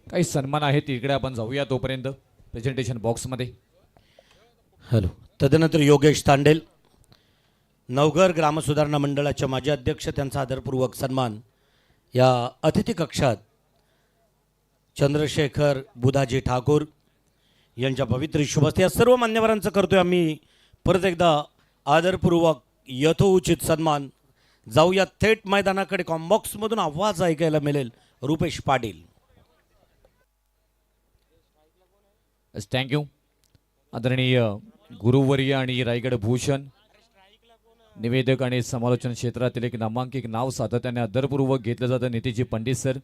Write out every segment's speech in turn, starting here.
काही सन्मान आहेत तिकडे आपण जाऊया तोपर्यंत प्रेझेंटेशन बॉक्समध्ये. हॅलो. तदनंतर योगेश तांडेल, नवघर ग्रामसुधारणा मंडळाचे माजी अध्यक्ष, त्यांचा आदरपूर्वक सन्मान या अतिथी कक्षात चंद्रशेखर बुधाजी ठाकूर यांच्या पवित्र शुभस्ते या सर्व मान्यवरांचं करतोय आम्ही परत एकदा आदरपूर्वक यथोचित सन्मान. जाऊया थेट मैदानाकडे. कॉम्बॉक्समधून आवाज ऐकायला मिळेल. रुपेश पाटील. थँक्यू आदरणीय गुरुवर्य आणि रायगड भूषण, निवेदक आणि समालोचन क्षेत्रातील एक नामांकित नाव सातत्याने आदरपूर्वक घेतलं जातं Nitiji Pandit sir.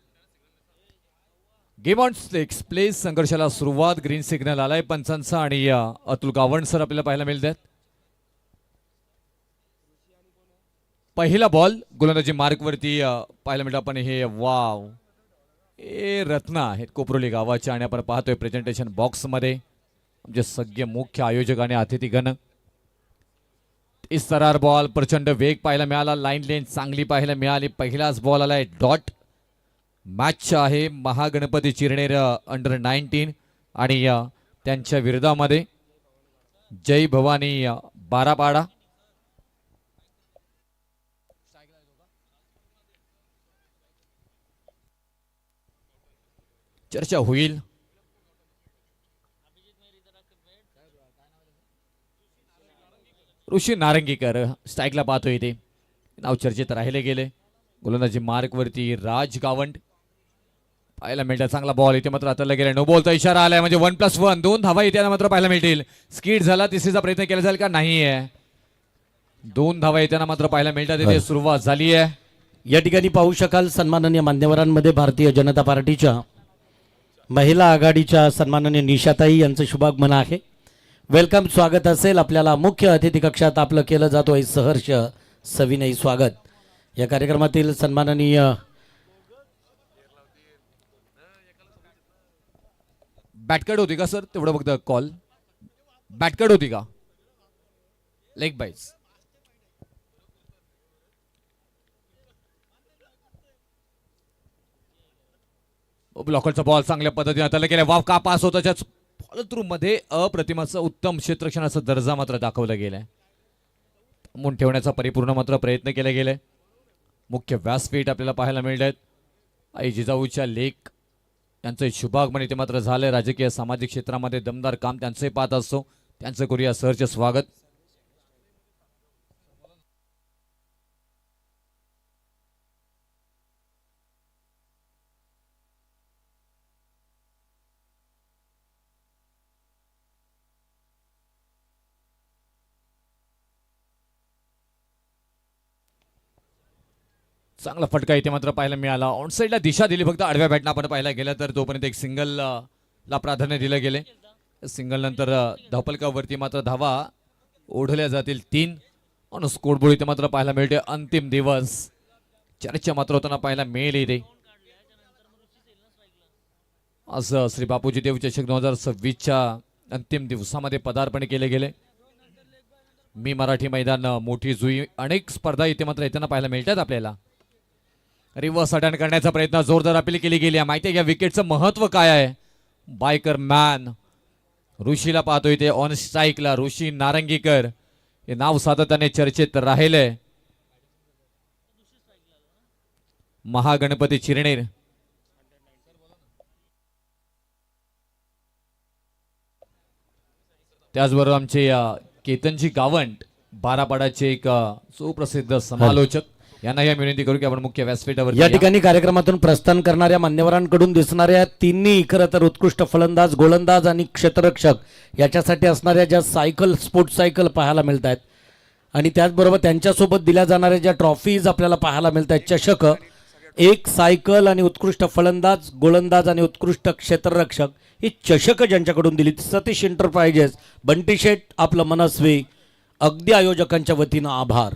Game on stakes place संघर्षाला सुरुवात. ग्रीन सिग्नल आलाय पंचांचा आणि अतुल गावंड सर आपल्याला पाहायला मिळतात. पहिला बॉल गोलंदाजी मार्कवरती पाहायला मिळतं आपण. हे वाव हे रत्न आहेत कोपरोली गावाचे आणि आपण पाहतोय प्रेझेंटेशन बॉक्समध्ये म्हणजे सगळे मुख्य आयोजक आणि अतिथीगण. इस्तरार बॉल, प्रचंड वेग पाहायला मिळाला. लाईन लेन चांगली पाहायला मिळाली. पहिलाच बॉल आलाय डॉट. मॅच आहे महागणपती चिरनेर अंडर 19 आणि त्यांच्या विरोधामध्ये जय भवानी बारापाडा. चर्चा होईल. ऋषी नारंगीकर स्ट्राईकला पाहतोय ते नाव चर्चेत राहिले गेले. गोलंदाजी मार्कवरती राज गावंड पाहायला मिळतं. चांगला बॉल इथे मात्र हाताला गेला. नो बॉलचा इशारा आलाय म्हणजे 1+1 2 धावा इथे मात्र पाहायला मिळतील. स्कीड झाला. तिसरीचा प्रयत्न केला जाईल का? नाहीये. 2 धावा येताना मात्र पाहायला मिळतात. इथे सुरुवात झाली आहे. या ठिकाणी पाहू शकाल सन्माननीय मान्यवरांमध्ये भारतीय जनता पार्टीच्या महिला आघाडीच्या सन्माननीय निशाताई यांचं शुभागमन आहे. वेलकम, स्वागत असेल. आपल्याला मुख्य अतिथी कक्षात आपलं केलं जातो आहे सहर्ष सविनयी स्वागत. या कार्यक्रमातील सन्माननीय बॅटकड होती का सर? तेवढं बघता कॉल बॅटकड होती का? लेग बाईज. ब्लॉकरचा बॉल चांगल्या पद्धतीने हाताला गेला. वाव का पास होता. त्याच फॉलो थ्रू मध्ये अप्रतिमाचं उत्तम क्षेत्ररक्षणाचा दर्जा मात्र दाखवला गेलाय. मून ठेवण्याचा परिपूर्ण मात्र प्रयत्न केले गेले. मुख्य व्यासपीठ आपल्याला पाहायला मिळत आहेत. आई जिजाऊच्या लेख यांचं शुभागमन इथे मात्र झालंय. राजकीय सामाजिक क्षेत्रामध्ये दमदार काम त्यांचंही पाहत असतो. त्यांचं करूया सहर्ष स्वागत. चांगला फटका इथे मात्र पाहायला मिळाला. ऑनसाईडला दिशा दिली फक्त आडव्या बॅटनं आपण पाहायला गेलं तर तोपर्यंत एक सिंगल ला प्राधान्य दिलं गेले. सिंगल नंतर धावफलकावरती मात्र धावा ओढल्या जातील 3 आणि स्कोरबोर्ड इथे मात्र पाहायला मिळते. अंतिम दिवस चर्चा मात्र होताना पाहायला मिळेल इथे. आज श्री बापूजी देव चषक 2026च्या अंतिम दिवसामध्ये पदार्पण केले गेले. मी मराठी मैदान, मोठी जुई, अनेक स्पर्धा इथे मात्र येताना पाहायला मिळतात आपल्याला. रिव्हर्स अटॅक करण्याचा प्रयत्न, जोरदार अपील केली गेली आहे. माहिती आहे या विकेटचं महत्व काय आहे. बायकर मॅन ऋषीला पाहतोय ते ऑन स्ट्राईकला. ऋषी नारंगीकर हे नाव सातत्याने चर्चेत राहिले. महागणपती चिरनेर त्याचबरोबर आमचे केतनजी गावंड बारापाडाचे एक सुप्रसिद्ध समालोचक यांना या विनंती करू की आपण मुख्य व्यासपीठावर या ठिकाणी कार्यक्रमातून प्रस्थान करणाऱ्या मान्यवरांकडून दिसणाऱ्या तिन्ही खरं तर उत्कृष्ट फलंदाज, गोलंदाज आणि क्षेत्ररक्षक याच्यासाठी असणाऱ्या ज्या सायकल, स्पोर्ट्स सायकल पाहायला मिळत आहेत आणि त्याचबरोबर त्यांच्यासोबत दिल्या जाणाऱ्या ज्या ट्रॉफीज आपल्याला पाहायला मिळत आहेत, चषक, एक सायकल आणि उत्कृष्ट फलंदाज, गोलंदाज आणि उत्कृष्ट क्षेत्ररक्षक ही चषक ज्यांच्याकडून दिली. सतीश एंटरप्राइजेस, बंटी शेठ, आपलं मनस्वी, अगदी आयोजकांच्या वतीनं आभार.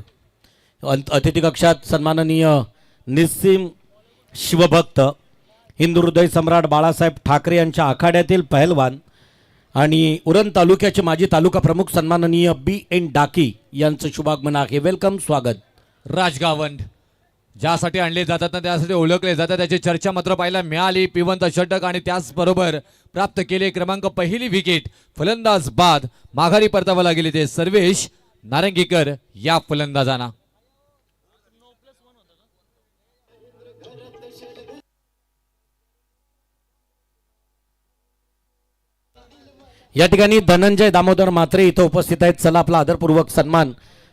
अतिथी कक्षात सन्माननीय निस्सिम शिवभक्त, हिंदू हृदय सम्राट बाळासाहेब ठाकरे यांच्या आखाड्यातील पहलवान आणि उरण तालुक्याचे माजी तालुका प्रमुख सन्माननीय BN डाकी यांचं शुभागमन आहे. वेलकम, स्वागत. राजगावंड ज्यासाठी आणले जातात ना त्यासाठी ओळखले जातात त्याची चर्चा मात्र पाहायला मिळाली. पिवंत षटक आणि त्याचबरोबर प्राप्त केले क्रमांक पहिली विकेट. फलंदाज बाद माघारी परतावा लागेल ते सर्वेश नारंगीकर या फलंदाजांना. या ठिकाणी धनंजय दामोदर म्हात्रे इथं उपस्थित आहेत. चला आपला आदरपूर्वक सन्मान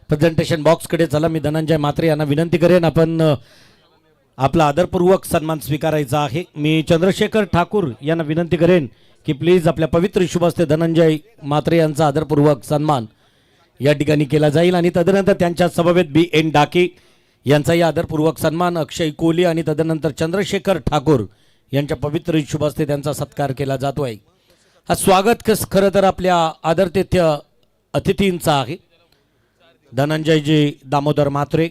प्रेझेंटेशन बॉक्सकडे चला. मी धनंजय म्हात्रे यांना विनंती करेन आपण आपला आदरपूर्वक सन्मान स्वीकारायचा आहे. मी चंद्रशेखर ठाकूर यांना विनंती करेन की प्लीज आपल्या पवित्र शुभ हस्ते धनंजय म्हात्रे यांचा आदरपूर्वक सन्मान या ठिकाणी केला जाईल आणि तदनंतर त्यांच्या समवेत BN डाके यांचाही आदरपूर्वक सन्मान, अक्षय कोहली आणि तदनंतर चंद्रशेखर ठाकूर यांच्या पवित्र शुभ हस्ते त्यांचा सत्कार केला जातोय. हा स्वागत खरं तर आपल्या आदरतेथ्य अतिथींचा आहे. धनंजयजी दामोदर म्हात्रे,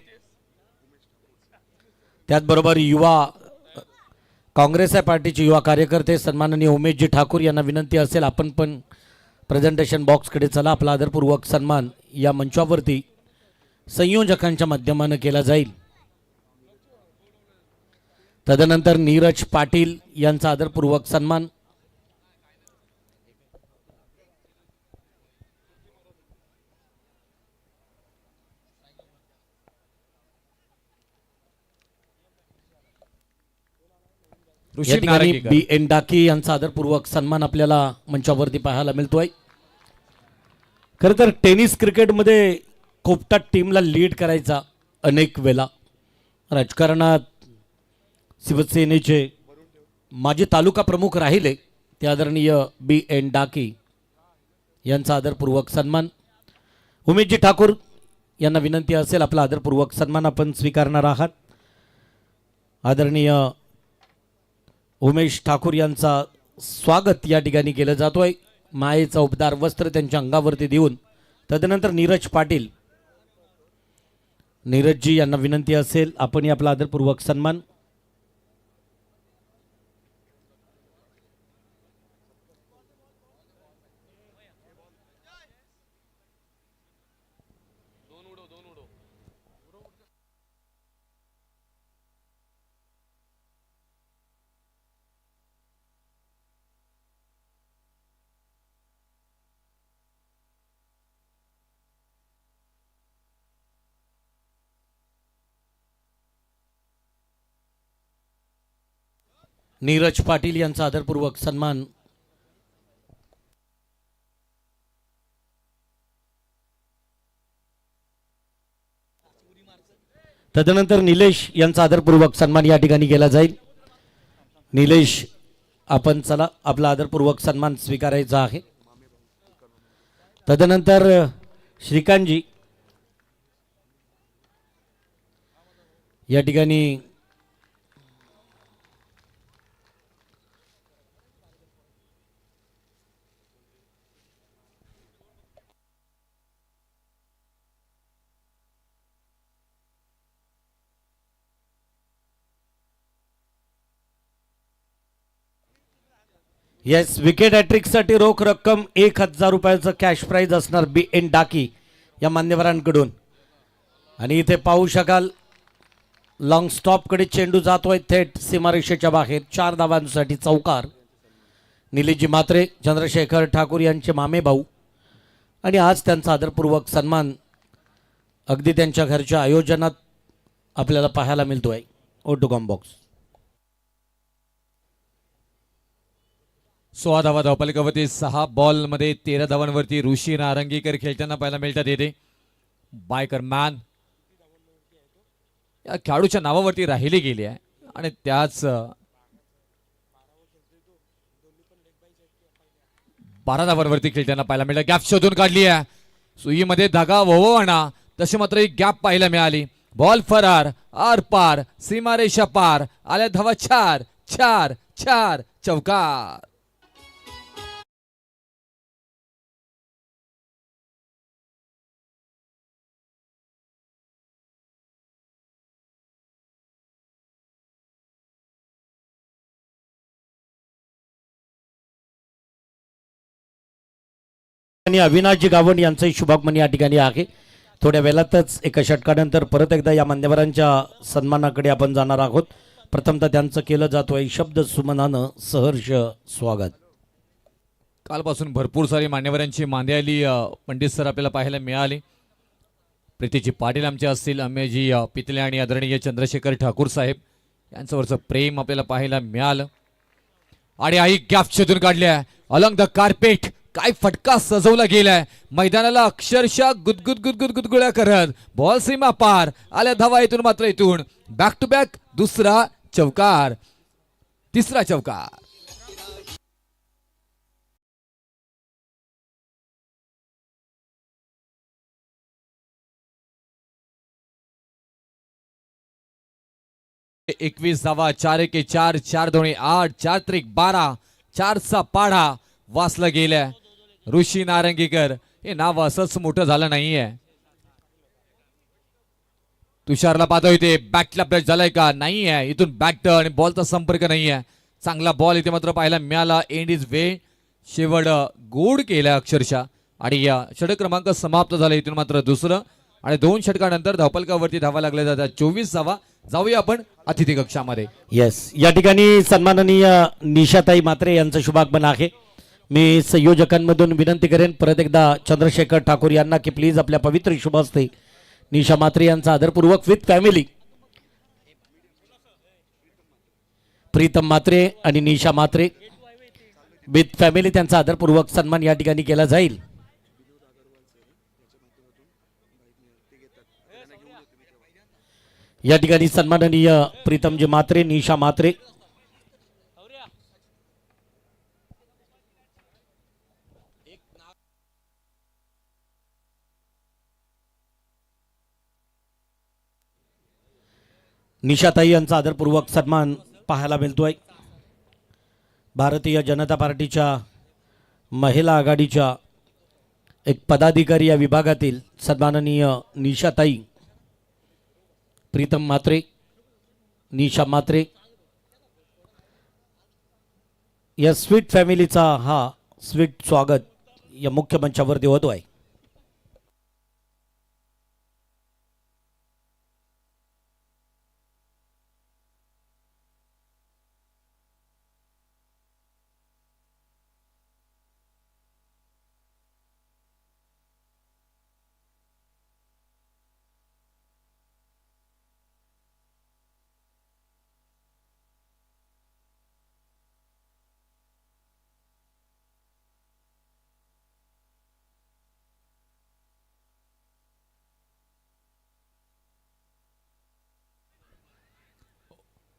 त्याचबरोबर युवा काँग्रेस पार्टीचे युवा कार्यकर्ते सन्माननीय उमेशजी ठाकूर यांना विनंती असेल आपण पण प्रेझेंटेशन बॉक्सकडे चला. आपला आदरपूर्वक सन्मान या मंचावरती संयोजकांच्या माध्यमानं केला जाईल. तदनंतर नीरज पाटील यांचा आदरपूर्वक सन्मान, या ऋषी ठिकाणी नारंगीकर. BN डाके यांचा आदरपूर्वक सन्मान आपल्याला मंचावरती पाहायला मिळतोय. खरं तर टेनिस क्रिकेटमध्ये कोपटा टीमला लीड करायचा अनेक वेळा. राजकारणात शिवसेनेचे माजी तालुका प्रमुख राहिले ते आदरणीय BN डाके यांचा आदरपूर्वक सन्मान. उमेशजी ठाकूर यांना विनंती असेल आपला आदरपूर्वक सन्मान आपण स्वीकारणार आहात. आदरणीय उमेश ठाकूर यांचा स्वागत या ठिकाणी केलं जातोय. मायेचा उपदार वस्त्र त्यांच्या अंगावरती देऊन तदनंतर नीरज पाटील, नीरजजी यांना विनंती असेल आपण आपला आदरपूर्वक सन्मान. नीरज पाटील यांचा आदरपूर्वक सन्मान. तदनंतर निलेश यांचा आदरपूर्वक सन्मान या ठिकाणी केला जाईल. निलेश आपण चला आपला आदरपूर्वक सन्मान स्वीकारायचा आहे. तदनंतर श्रीकांतजी या ठिकाणी येस विकेट हॅट्रिकसाठी रोख रक्कम 1000 रुपयाचं कॅश प्राइज असणार BN डाके या मान्यवरांकडून. आणि इथे पाहू शकाल लॉंग स्टॉपकडे चेंडू जातोय थेट सीमारेषेच्या बाहेर. 4 धावांसाठी चौकार. निलेशजी म्हात्रे, चंद्रशेखर ठाकूर यांचे मामे भाऊ आणि आज त्यांचा आदरपूर्वक सन्मान अगदी त्यांच्या घरच्या आयोजनात आपल्याला पाहायला मिळतोय. ओटोकॉम बॉक्स 16 धावा धावपलिकावरती 6 बॉलमध्ये 13 धावांवरती ऋषी नारंगीकर खेळताना पाहायला मिळतात. येथे बायकर मॅन या खेळाडूच्या नावावरती राहिली गेली आहे आणि त्याच 12 धावांवरती खेळताना पाहायला मिळालं. गॅप शोधून काढली आहे. सुईमध्ये धागा वळवणा तशी मात्र एक गॅप पाहायला मिळाली. बॉल फरार, आर पार, सीमारेषा पार, आल्या धावा 4 4 4 चौकार. आणि अविनाशजी गावंड यांचाही शुभागमन या ठिकाणी आहे. थोड्या वेळातच एका षटकानंतर परत एकदा या मान्यवरांच्या सन्मानाकडे आपण जाणार आहोत. प्रथमतः त्यांचं केलं जातोय शब्द सुमनानं सहर्ष स्वागत. कालपासून भरपूर सारी मान्यवरांची मांदियाली पंडित सर आपल्याला पाहायला मिळाली. प्रीतीजी पाटील आमचे असतील, अमेजी पितले आणि आदरणीय चंद्रशेखर ठाकूर साहेब यांच्यावरचं प्रेम आपल्याला पाहायला मिळालं. आणि आई गॅप शोधून काढल्या अलॉंग द कार्पेट. काय फटका सजवला गेलाय, मैदानाला अक्षरशः गुदगुद गुदगुद गुदगुळ्या करत बॉल सीमा पार आल्या धावा. इथून मात्र इथून बॅक टू बॅक दुसरा चौकार, तिसरा चौकार. एकवीस धावा, 4-1-4, 4-2-8, 4-3-12, 4चा पाढा वाचला गेल्या. ऋषी नारंगीकर हे नाव असंच मोठं झालं नाहीये. तुषारला पाहता येते बॅटला ब्रश झालाय का, नाहीये. इथून बॅट आणि बॉलचा संपर्क नाहीये. चांगला बॉल इथे मात्र पाहायला मिळाला. एंड इज वे शेवट गोड केला अक्षरशः. आणि या षटक क्रमांक समाप्त झाला. इथून मात्र दुसरं आणि 2 षटकानंतर धावपलकावरती धावा लागल्या जातात. 24 धावा. जाऊया आपण अतिथी कक्षामध्ये. येस, या ठिकाणी सन्माननीय निशाताई मात्रे यांचं शुभागमन आहे. मी संयोजकांमधून विनंती करेन परत एकदा चंद्रशेखर ठाकूर यांना की प्लीज आपल्या पवित्र शुभ हस्ते निशा मात्रे यांचा आदरपूर्वक विथ फॅमिली, प्रीतम मात्रे आणि निशा मात्रे विथ फॅमिली त्यांचा आदरपूर्वक सन्मान या ठिकाणी केला जाईल. या ठिकाणी सन्माननीय प्रीतमजी मात्रे, निशा मात्रे, निशाताई यांचा आदरपूर्वक सन्मान पाहायला मिळतोय. भारतीय जनता पार्टीच्या महिला आघाडीच्या एक पदाधिकारी या विभागातील सन्माननीय निशाताई, प्रीतम मात्रे, निशा मात्रे या स्वीट फॅमिलीचा हा स्वीट स्वागत या मुख्य मंचावरती होतो आहे.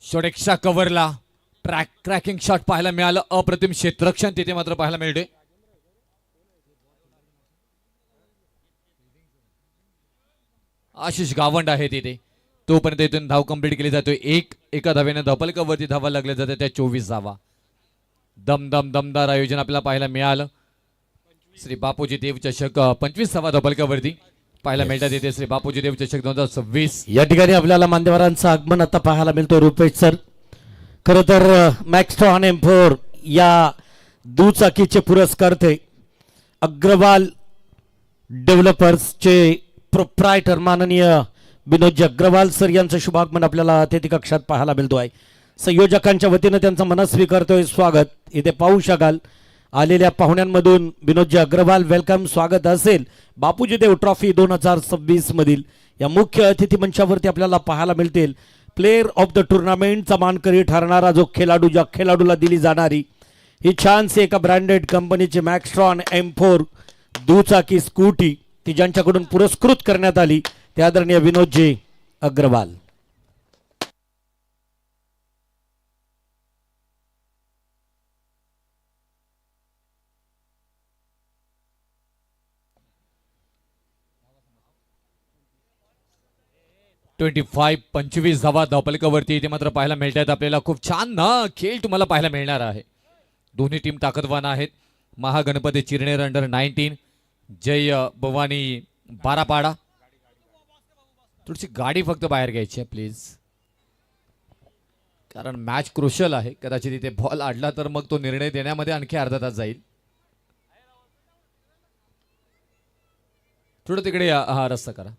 शॉटच्या कव्हरला क्रॅकिंग शॉट पाहायला मिळालं. अप्रतिम क्षेत्ररक्षण तिथे मात्र पाहायला मिळते. आशिष गावंड आहे तिथे. तोपर्यंत इथून धाव कंप्लीट केली जातोय. एका धावेने धपलकावरती धावा लागल्या जाते. त्या 24 धावा. दमदार आयोजन आपल्याला पाहायला मिळालं. श्री बापूजी देव चषक 25 धावा धपलकावरती पाहायला मिळतात. येते श्री बापूजी देव चषक 2026. या ठिकाणी आपल्याला मान्यवरांचं आगमन आता पाहायला मिळतो. रुपेश सर, खरं तर मॅक्स्ट्रॉन M4 या दुचाकीचे पुरस्कारते अग्रवाल डेव्हलपर्सचे प्रोप्रायटर माननीय विनोदजी अग्रवाल सर यांचं शुभागमन आपल्याला अतिथी कक्षात पाहायला मिळतो आहे. संयोजकांच्या वतीनं त्यांचं मनस्वी करतोय स्वागत. इथे पाहू शकाल आलेल्या पाहुण्यांमधून विनोदजी अग्रवाल वेलकम स्वागत असेल. बापूजी देव ट्रॉफी 2026 मधील या मुख्य अतिथी मंचावरती आपल्याला पाहायला मिळतील. प्लेअर ऑफ द टुर्नामेंटचा मानकरी ठरणारा जो खेळाडू, ज्या खेळाडूला दिली जाणारी ही छानशी एका ब्रँडेड कंपनीची मॅक्स्ट्रॉन M4 दुचाकी स्कूटी ती ज्यांच्याकडून पुरस्कृत करण्यात आली ते आदरणीय विनोदजी अग्रवाल. ट्वेंटी 25 धावा धावपलकावरती इथे मात्र पाहायला मिळतात आपल्याला. खूप छान ना खेळ तुम्हाला पाहायला मिळणार आहे. दोन्ही टीम ताकदवान आहेत. महागणपती चिरनेर अंडर 19, जय भवानी बारापाडा. थोडीशी गाडी फक्त बाहेर घ्यायची आहे प्लीज, कारण मॅच क्रुशल आहे. कदाचित इथे बॉल अडला तर मग तो निर्णय देण्यामध्ये आणखी अर्धा तास जाईल. थोडं तिकडे या, हा रस्ता करा.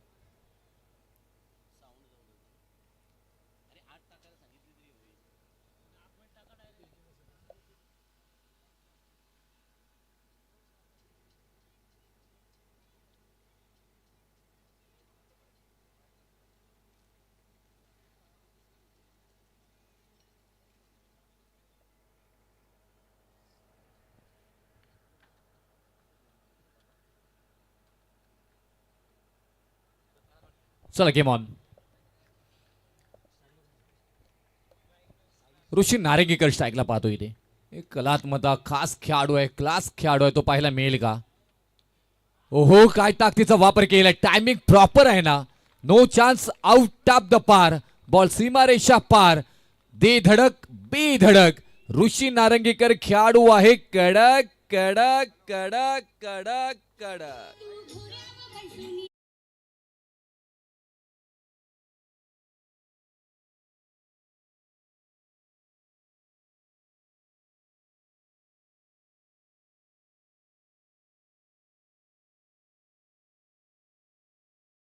चला गेम ऑन. ऋषी नारेंगीकर स्ट्राईकला पाहतो इथे. एक कलात्मता खास खेळाडू आहे, क्लास खेळाडू आहे. तो पाहायला मिळेल का? ओहो, काय ताकदीचा वापर केलाय. टायमिंग प्रॉपर आहे ना. No chance, out of the पार. बॉल सीमारेषा पार. दे धडक बे धडक. ऋषी नारंगीकर खेळाडू आहे कडक कडक कडक कडक कडक.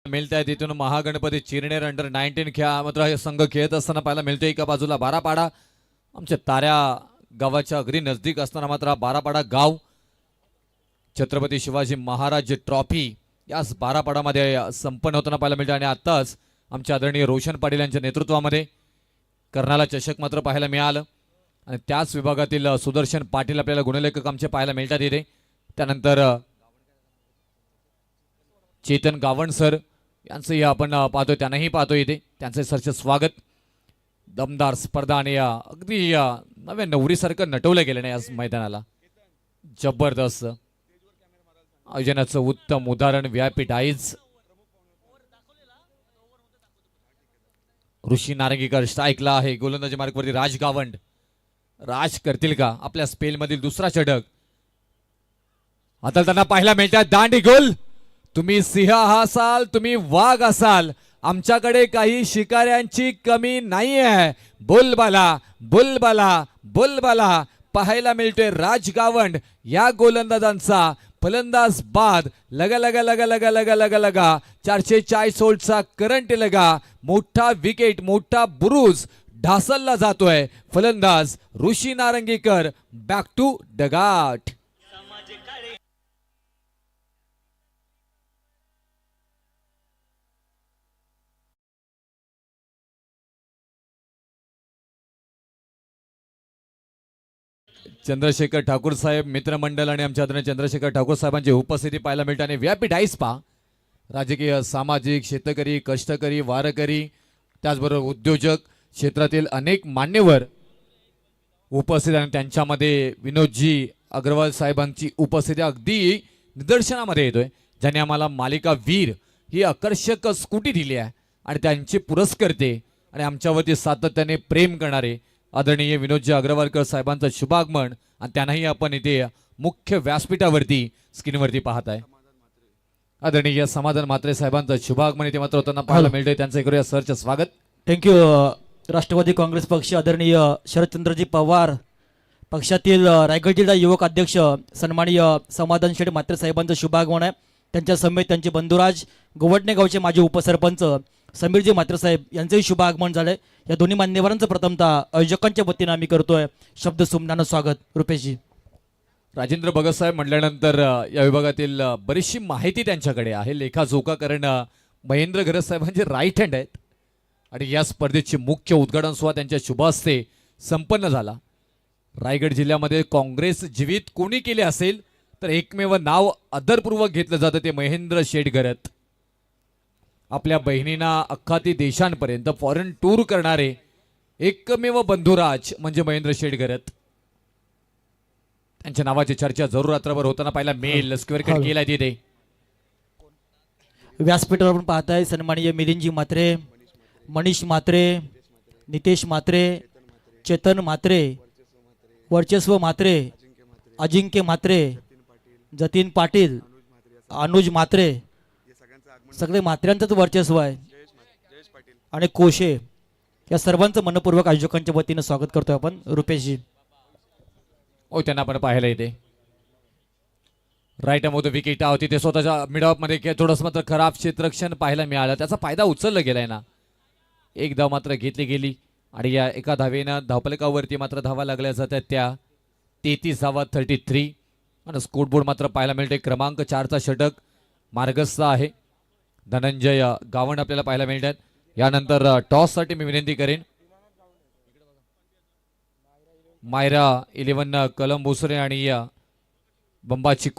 मिळत आहे तिथून महागणपती चिरनेर अंडर 19 खेळा मात्र हे संघ खेळत असताना पाहायला मिळतोय. एका बाजूला बारापाडा, आमच्या ताऱ्या गावाच्या अगदी नजदीक असताना मात्र बारापाडा गाव छत्रपती शिवाजी महाराज ट्रॉफी याच बारापाडामध्ये संपन्न होताना पाहायला मिळते. आणि आत्ताच आमच्या आदरणीय रोशन पाटील यांच्या नेतृत्वामध्ये कर्णाला चषक मात्र पाहायला मिळालं. आणि त्याच विभागातील सुदर्शन पाटील आपल्याला गुणलेखक आमचे पाहायला मिळतात इथे. त्यानंतर चेतन गावण सर यांचंही आपण पाहतोय, त्यांनाही पाहतोय इथे. त्यांचे सरचे स्वागत. दमदार स्पर्धा आणि अगदी नव्या नवरीसारखं नटवलं गेलं नाही आज मैदानाला. जबरदस्त आयोजनाचं उत्तम उदाहरण व्यापीठ आईज. ऋषी नारंगीकर स्ट्राईकला आहे. गोलंदाजी मार्कवरती राज गावंड. राज करतील का आपल्या स्पेल मधील दुसरा षटक? आता त्यांना पाहायला मिळतात दांडी गोल. तुम्ही सिंह असाल, तुम्ही वाघ असाल, आमच्याकडे काही शिकाऱ्यांची कमी नाही आहे. बुलबाला बुलबाला बुलबाला पाहायला मिळतोय राज गावंड या गोलंदाजांचा. फलंदाज बाद. लगा लगा लगा लगा लगा लगा लगा 440 वोल्टचा करंट लगा. मोठा विकेट, मोठा बुरुज ढासलला जातोय. फलंदाज ऋषी नारंगीकर बॅक टू डगाट. चंद्रशेखर ठाकूर साहेब, मित्रमंडळ आणि आमच्या आदरणीय चंद्रशेखर ठाकूर साहेबांची उपस्थिती पाहायला मिळते. आणि व्यापीठ आईस पहा. राजकीय, सामाजिक, शेतकरी, कष्टकरी, वारकरी, त्याचबरोबर उद्योजक क्षेत्रातील अनेक मान्यवर उपस्थित. आणि त्यांच्यामध्ये विनोदजी अग्रवाल साहेबांची उपस्थिती अगदी निदर्शनामध्ये येतोय. ज्यांनी आम्हाला मालिका वीर ही आकर्षक स्कूटी दिली आहे. आणि त्यांचे पुरस्कर्ते आणि आमच्यावरती सातत्याने प्रेम करणारे आदरणीय विनोदजी अग्रवालकर साहेबांचं शुभागमन. आणि त्यांनाही आपण इथे मुख्य व्यासपीठावरती स्क्रीनवरती पाहत आहे. आदरणीय समाधान म्हात्रे साहेबांचं शुभागमन इथे मात्र होताना पाहायला मिळतंय. त्यांचं करूया सरचं स्वागत. थँक्यू. राष्ट्रवादी काँग्रेस पक्ष आदरणीय शरदचंद्रजी पवार, पक्षातील रायगड जिल्हा युवक अध्यक्ष सन्माननीय समाधान शेठ म्हात्रे साहेबांचं शुभागमन आहे. त्यांच्या समेत त्यांचे बंधुराज गोवडणे गावचे माजी उपसरपंच समीरजी म्हात्रे साहेब यांचंही शुभ आगमन झालंय. या दोन्ही मान्यवरांचं प्रथमतः आयोजकांच्या वतीनं आम्ही करतोय शब्द सुमनानं स्वागत. रुपेशजी. राजेंद्र भगत साहेब म्हटल्यानंतर या विभागातील बरीचशी माहिती त्यांच्याकडे आहे, लेखाजोखा, कारण महेंद्र घरत साहेबांचे राईट हँड आहेत. आणि या स्पर्धेचे मुख्य उद्घाटन सोहळा त्यांच्या शुभ हस्ते संपन्न झाला. रायगड जिल्ह्यामध्ये काँग्रेस जीवित कोणी केले असेल तर एकमेव नाव आदरपूर्वक घेतलं जातं ते महेंद्र शेठ घरत. आपल्या बहिणींना अख्खा ती देशांपर्यंत फॉरेन टूर करणारे एकमेव बंधुराज म्हणजे महेंद्र शेठ घरत. त्यांच्या नावाची चर्चा जरूर रात्रभर होताना पाहिला मेल स्क्वेअर कट केला तिथे. व्यासपीठावर आपण पाहताय सन्माननीय मिलिंदजी म्हात्रे, मनीष म्हात्रे, नितेश म्हात्रे, चेतन म्हात्रे, वर्चस्व म्हात्रे, अजिंक्य म्हात्रे, जतीन पाटील, अनुज म्हात्रे, सगळे म्हात्र्यांचंच वर्चस्व आहे. आणि कोशे या सर्वांचं मनपूर्वक आयोजकांच्या वतीनं स्वागत करतोय आपण. रुपेशजी. त्यांना आपण पाहायला येते. राईट मध्ये विकेट होती ते स्वतःच्या मिड मध्ये थोडंस मात्र खराब क्षेत्ररक्षण पाहायला मिळालं, त्याचा फायदा उचलला गेलाय ना. एक धाव मात्र घेतली गेली आणि या एका धावेनं धावफलकावरती मात्र धावा लागल्या जातात त्या 33 धावा 33 आणि स्कोरबोर्ड मात्र पाहायला मिळते क्रमांक 4चा षटक मार्गस्थ आहे धनंजय गावंड आपल्याला पाहायला मिळतात. यानंतर टॉससाठी मी विनंती करेन मायरा 11 कलम भोसरे आणि बंबाची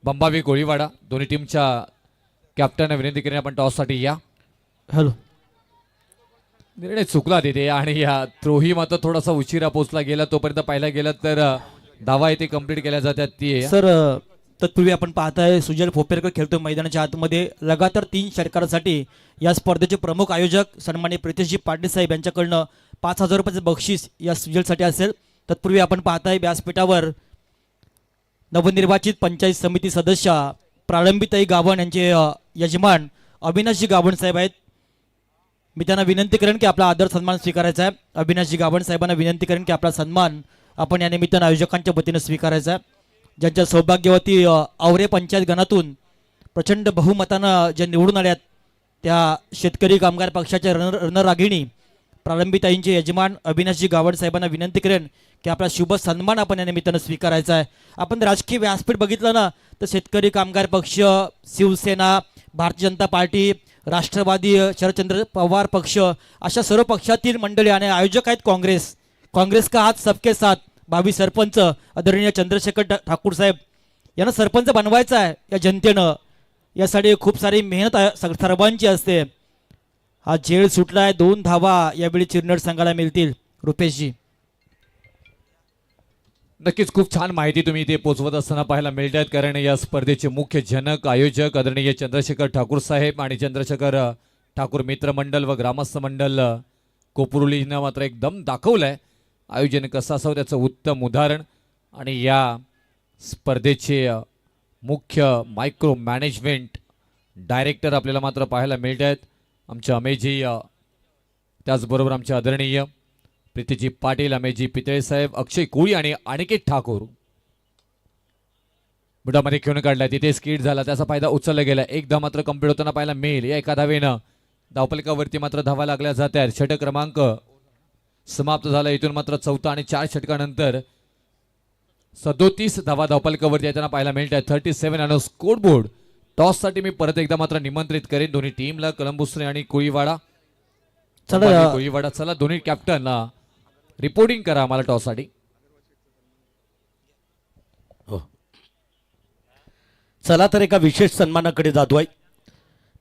बंबावी कोळीवाडा दोन्ही टीमच्या कॅप्टनना विनंती करेन आपण टॉससाठी या. हॅलो निर्णय चुकला तिथे आणि या थ्रोही मात्र थोडासा उशिरा पोहोचला गेला, तोपर्यंत पाहायला गेला तर धावा इथे कंप्लीट केल्या जातात ती. सर तत्पूर्वी आपण पाहताय सुजल फोपेरकर खेळतोय मैदानाच्या आतमध्ये. लगातार 3 षटकारासाठी या स्पर्धेचे प्रमुख आयोजक सन्माननीय प्रितेशजी पाटील साहेब यांच्याकडनं 5,000 रुपयाचे बक्षीस या सुजलसाठी असेल. तत्पूर्वी आपण पाहताय व्यासपीठावर नवनिर्वाचित पंचायत समिती सदस्य प्रारंभीताई गावण यांचे यजमान अविनाशजी गावण साहेब आहेत. मी त्यांना विनंती करेन की आपला आदर सन्मान स्वीकारायचा आहे. अविनाशजी गावण साहेबांना विनंती करेन की आपला सन्मान आपण या निमित्तानं आयोजकांच्या वतीनं स्वीकारायचा आहे. ज्यांच्या सौभाग्यवती आवरे पंचायत गणातून प्रचंड बहुमतानं जे निवडून आल्यात त्या शेतकरी कामगार पक्षाच्या रणरागिणी प्रारंभीताईंचे यजमान अविनाशजी गावड साहेबांना विनंती करेन की आपला शुभ सन्मान आपण या निमित्तानं स्वीकारायचा आहे. आपण राजकीय व्यासपीठ बघितलं ना तर शेतकरी कामगार पक्ष, शिवसेना, भारतीय जनता पार्टी, राष्ट्रवादी शरदचंद्र पवार पक्ष अशा सर्व पक्षातील मंडळी आणि आयोजक आहेत काँग्रेस का हात सबके साथ. भावी सरपंच आदरणीय चंद्रशेखर ठाकूर साहेब यांना सरपंच बनवायचं आहे या जनतेनं. यासाठी खूप सारी मेहनत सर्वांची असते. हा झेल सुटलाय, 2 धावा यावेळी चिरनड संघाला मिळतील. रुपेशजी नक्कीच खूप छान माहिती तुम्ही इथे पोहोचवत असताना पाहायला मिळतात, कारण या स्पर्धेचे मुख्य जनक आयोजक आदरणीय चंद्रशेखर ठाकूर साहेब आणि चंद्रशेखर ठाकूर मित्रमंडळ व ग्रामस्थ मंडळ कोपुर्लीनं मात्र एकदम दाखवलंय आयोजन कसं असावं त्याचं उत्तम उदाहरण. आणि या स्पर्धेचे मुख्य मायक्रो मॅनेजमेंट डायरेक्टर आपल्याला मात्र पाहायला मिळतात आमचे अमेजी, त्याचबरोबर आमचे आदरणीय प्रीतीजी पाटील, अमेजी पितळे साहेब, अक्षय कोळी आणि अनिकेत ठाकूर. बुडामध्ये खेळून काढलाय, तिथे स्किट झाला, त्याचा फायदा उचलला गेला. एकदा मात्र कंप्लीट होताना पाहायला मिळेल. या एका धावेनं धावफलकावरती मात्र धावा लागल्या जातात. षटक क्रमांक समाप्त झाला. इथून मात्र 4था आणि 4 षटकानंतर 37 धावा धावफलकावरती येताना पाहायला मिळतात. 37 आणि स्कोरबोर्ड. टॉससाठी मी परत एकदा मात्र निमंत्रित करेन दोन्ही टीमला, कलंबुसरे आणि कोळीवाडा. कोळीवाडा चला दोन्ही कॅप्टन रिपोर्टिंग करा आम्हाला टॉससाठी. चला तर एका विशेष सन्मानाकडे जातोय.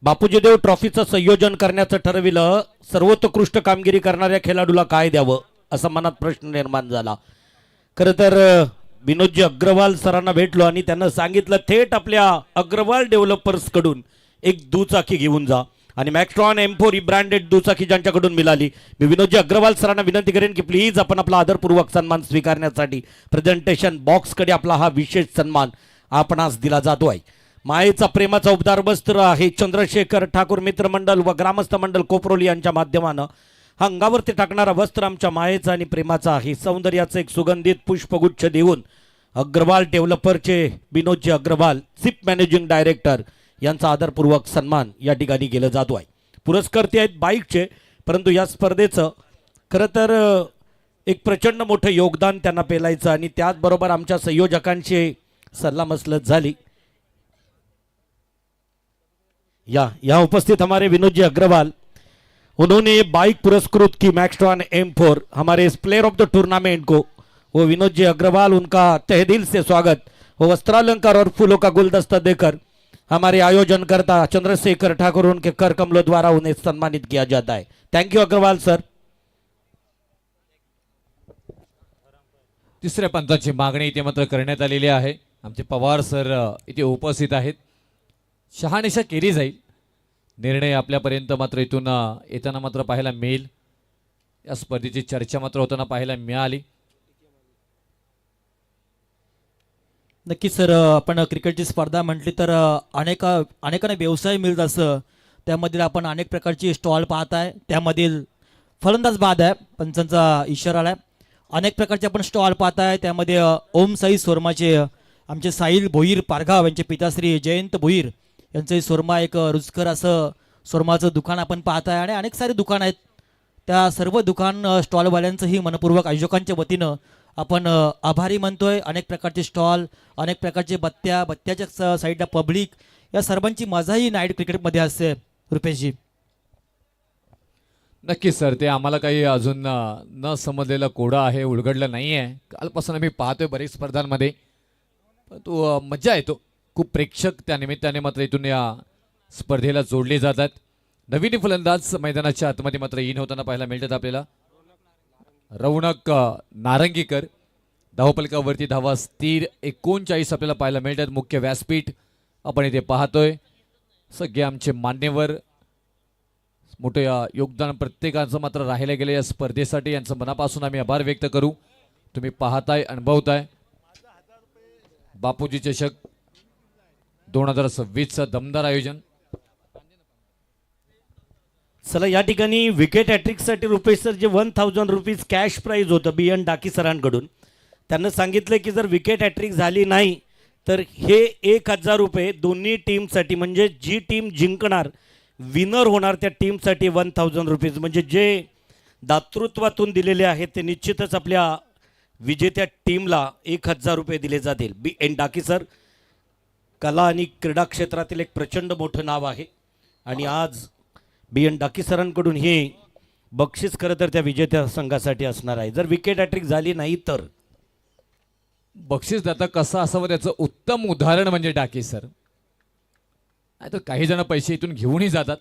बापूजी देव ट्रॉफीचं संयोजन करण्याचं ठरविलं. सर्वोत्कृष्ट कामगिरी करणाऱ्या खेळाडूला काय द्यावं असा मनात प्रश्न निर्माण झाला. खरं तर विनोदजी अग्रवाल सरांना भेटलो आणि त्यांना सांगितलं थेट आपल्या अग्रवाल डेव्हलपर्स कडून एक दुचाकी घेऊन जा. आणि मॅक्स्ट्रॉन M4 ही ब्रँडेड दुचाकी ज्यांच्याकडून मिळाली, मी विनोदजी अग्रवाल सरांना विनंती करेन की प्लीज आपण आपला आदरपूर्वक सन्मान स्वीकारण्यासाठी प्रेझेंटेशन बॉक्सकडे आपला हा विशेष सन्मान आपणास दिला जातो आहे. मायेचा प्रेमाचा उपदार वस्त्र आहे चंद्रशेखर ठाकूर मित्रमंडळ व ग्रामस्थ मंडळ कोपरोली यांच्या माध्यमानं हा अंगावरती टाकणारा वस्त्र आमच्या मायेचा आणि प्रेमाचा आहे. सौंदर्याचं एक सुगंधित पुष्पगुच्छ देऊन अग्रवाल डेव्हलपरचे Vinodji Agrawal chief managing director यांचा आदरपूर्वक सन्मान या ठिकाणी केलं जातो आहे. पुरस्कर्ते आहेत बाईकचे, परंतु या स्पर्धेचं खरं तर एक प्रचंड मोठं योगदान त्यांना पेलायचं आणि त्याचबरोबर आमच्या संयोजकांची सल्लामसलत झाली. या उपस्थित हमारे विनोद जी अग्रवाल, उन्होंने ये बाइक पुरस्कृत की मैक्सट्रॉन M4 हमारे इस प्लेयर ऑफ द टूर्नामेंट को. वो विनोद जी अग्रवाल, उनका तहे दिल से स्वागत. वो वस्त्रालंकार और फूलों का गुलदस्ता देकर हमारे आयोजनकर्ता चंद्रशेखर ठाकुर उनके कर कमलों द्वारा उन्हें सम्मानित किया जाता है. Thank you Agarwal sir. तिसऱ्या पंचाची मागणी इथे मात्र करण्यात आलेली आहे. आमचे पवार सर इथे उपस्थित आहेत. शहानिशा केली जाईल. निर्णय आपल्यापर्यंत मात्र इथून येताना मात्र पाहायला मिळेल. या स्पर्धेची चर्चा मात्र होताना पाहायला मिळाली. नक्कीच सर, आपण क्रिकेटची स्पर्धा म्हटली तर अनेकांना व्यवसाय मिळत असं. त्यामधील आपण अनेक प्रकारची स्टॉल पाहत आहे. त्यामधील फलंदाज बाद आहे, पंचांचा इशारा आला आहे. अनेक प्रकारचे आपण स्टॉल पाहत आहे. त्यामध्ये ओम साई सोरमाचे आमचे साहिल भोईर पारगाव यांचे पिताश्री जयंत भोईर यांचे सोरमा एक रुचकर असं सोरमाचं दुकान आपण पाहत आहे आणि अनेक सारे दुकान आहेत. त्या सर्व दुकान स्टॉलवाल्यांचंही मनपूर्वक आयोजकांच्या वतीनं आपण आभारी मानतोय. अनेक प्रकारचे स्टॉल, अनेक प्रकारचे बत्त्याच्या साईडला पब्लिक, या सर्वांची मजाही नाईट क्रिकेटमध्ये असते. रुपेशजी, नक्कीच सर, ते आम्हाला काही अजून न समजलेलं कोडं आहे, उलगडलं नाही आहे. कालपासून आम्ही पाहतोय बरेच स्पर्धांमध्ये, पण तो मजा येतो. खूप प्रेक्षक त्या निमित्ताने मात्र इथून या स्पर्धेला जोडले जातात. नवीन फलंदाज मैदानाच्या आतमध्ये मात्र इन होताना पाहायला मिळतात आपल्याला. रौनक नारंगीकर, धावपलकावरती धावा स्थिर 39 आपल्याला पाहायला मिळतात. मुख्य व्यासपीठ आपण इथे पाहतोय. सगळे आमचे मान्यवर, मोठे योगदान प्रत्येकाचं मात्र राहिलं गेलं या स्पर्धेसाठी. यांचं मनापासून आम्ही आभार व्यक्त करू. तुम्ही पाहताय, अनुभवताय. बापूजी चषक 2026चं दमदार आयोजन. चला, या ठिकाणी विकेट हॅट्रिकसाठी रुपेश सर जे 1000 रुपीज कॅश प्राईज होतं BN डाकी सरांकडून, त्यांना सांगितलं की जर विकेट हॅट्रिक झाली नाही तर हे 1000 रुपये दोन्ही टीमसाठी, म्हणजे जी टीम जिंकणार, विनर होणार त्या टीमसाठी 1000 रुपीज, म्हणजे जे दातृत्वातून दिलेले आहेत ते निश्चितच आपल्या विजेत्या टीमला 1000 रुपये दिले जातील. BN डाकी सर कला आणि क्रीडा क्षेत्रातील एक प्रचंड मोठं नाव आहे आणि आज BN डाकी सरांकडून हे बक्षीस खरं तर त्या विजेत्या संघासाठी असणार आहे. जर विकेट हॅट्रिक झाली नाही तर बक्षीसदाता कसा असावं त्याचं उत्तम उदाहरण म्हणजे डाके सर. नाही तर काही जण पैसे इथून घेऊनही जातात.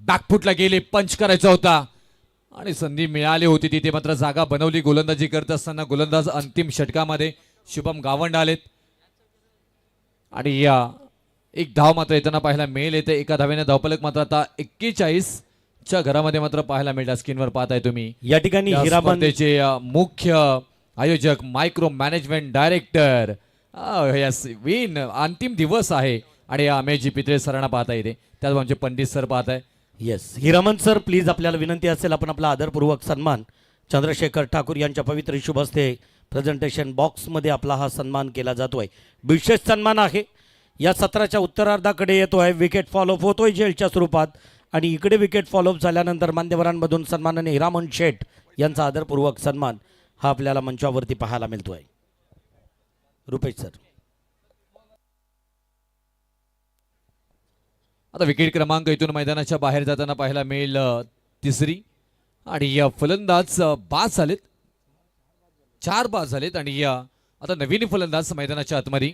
बॅकफुटला गेले, पंच करायचा होता आणि संधी मिळाली होती, तिथे मात्र जागा बनवली. गोलंदाजी करत असताना गोलंदाज अंतिम षटकामध्ये शुभम गावंड आलेत आणि या एक धाव मात्र येताना पाहायला मिळेल. येते एका धावेने धावपलक मात्र आता 41च्या घरामध्ये मात्र पाहायला मिळतात. स्क्रीनवर पाहताय तुम्ही. या ठिकाणी या हिरामन स्पर्धेचे मुख्य आयोजक, मायक्रो मॅनेजमेंट डायरेक्टर, विन अंतिम दिवस आहे आणि अमेजी पित्रे सरांना पाहता येते. त्यात आमचे पंडित सर पाहत आहे. येस, हिरामन सर प्लीज, आपल्याला विनंती असेल आपण आपला आदरपूर्वक सन्मान चंद्रशेखर ठाकूर यांच्या पवित्र शुभ हस्ते प्रेझेंटेशन बॉक्समध्ये आपला हा सन्मान केला जातोय. विशेष सन्मान आहे. या सत्राच्या उत्तरार्धाकडे येतोय. विकेट फॉलोअप होतोय जेलच्या स्वरूपात आणि इकडे विकेट फॉलोअप झाल्यानंतर मान्यवरांमधून सन्माननीय हिरामन शेठ यांचा आदरपूर्वक सन्मान हा आपल्याला मंचावरती पाहायला मिळतोय. रुपेश सर, आता विकेट क्रमांक इथून मैदानाच्या बाहेर जाताना पाहायला मिळेल तिसरी आणि या फलंदाज बाद झालेत, 4 बाद झालेत आणि या आता नवीन फलंदाज मैदानाच्या आतमध्ये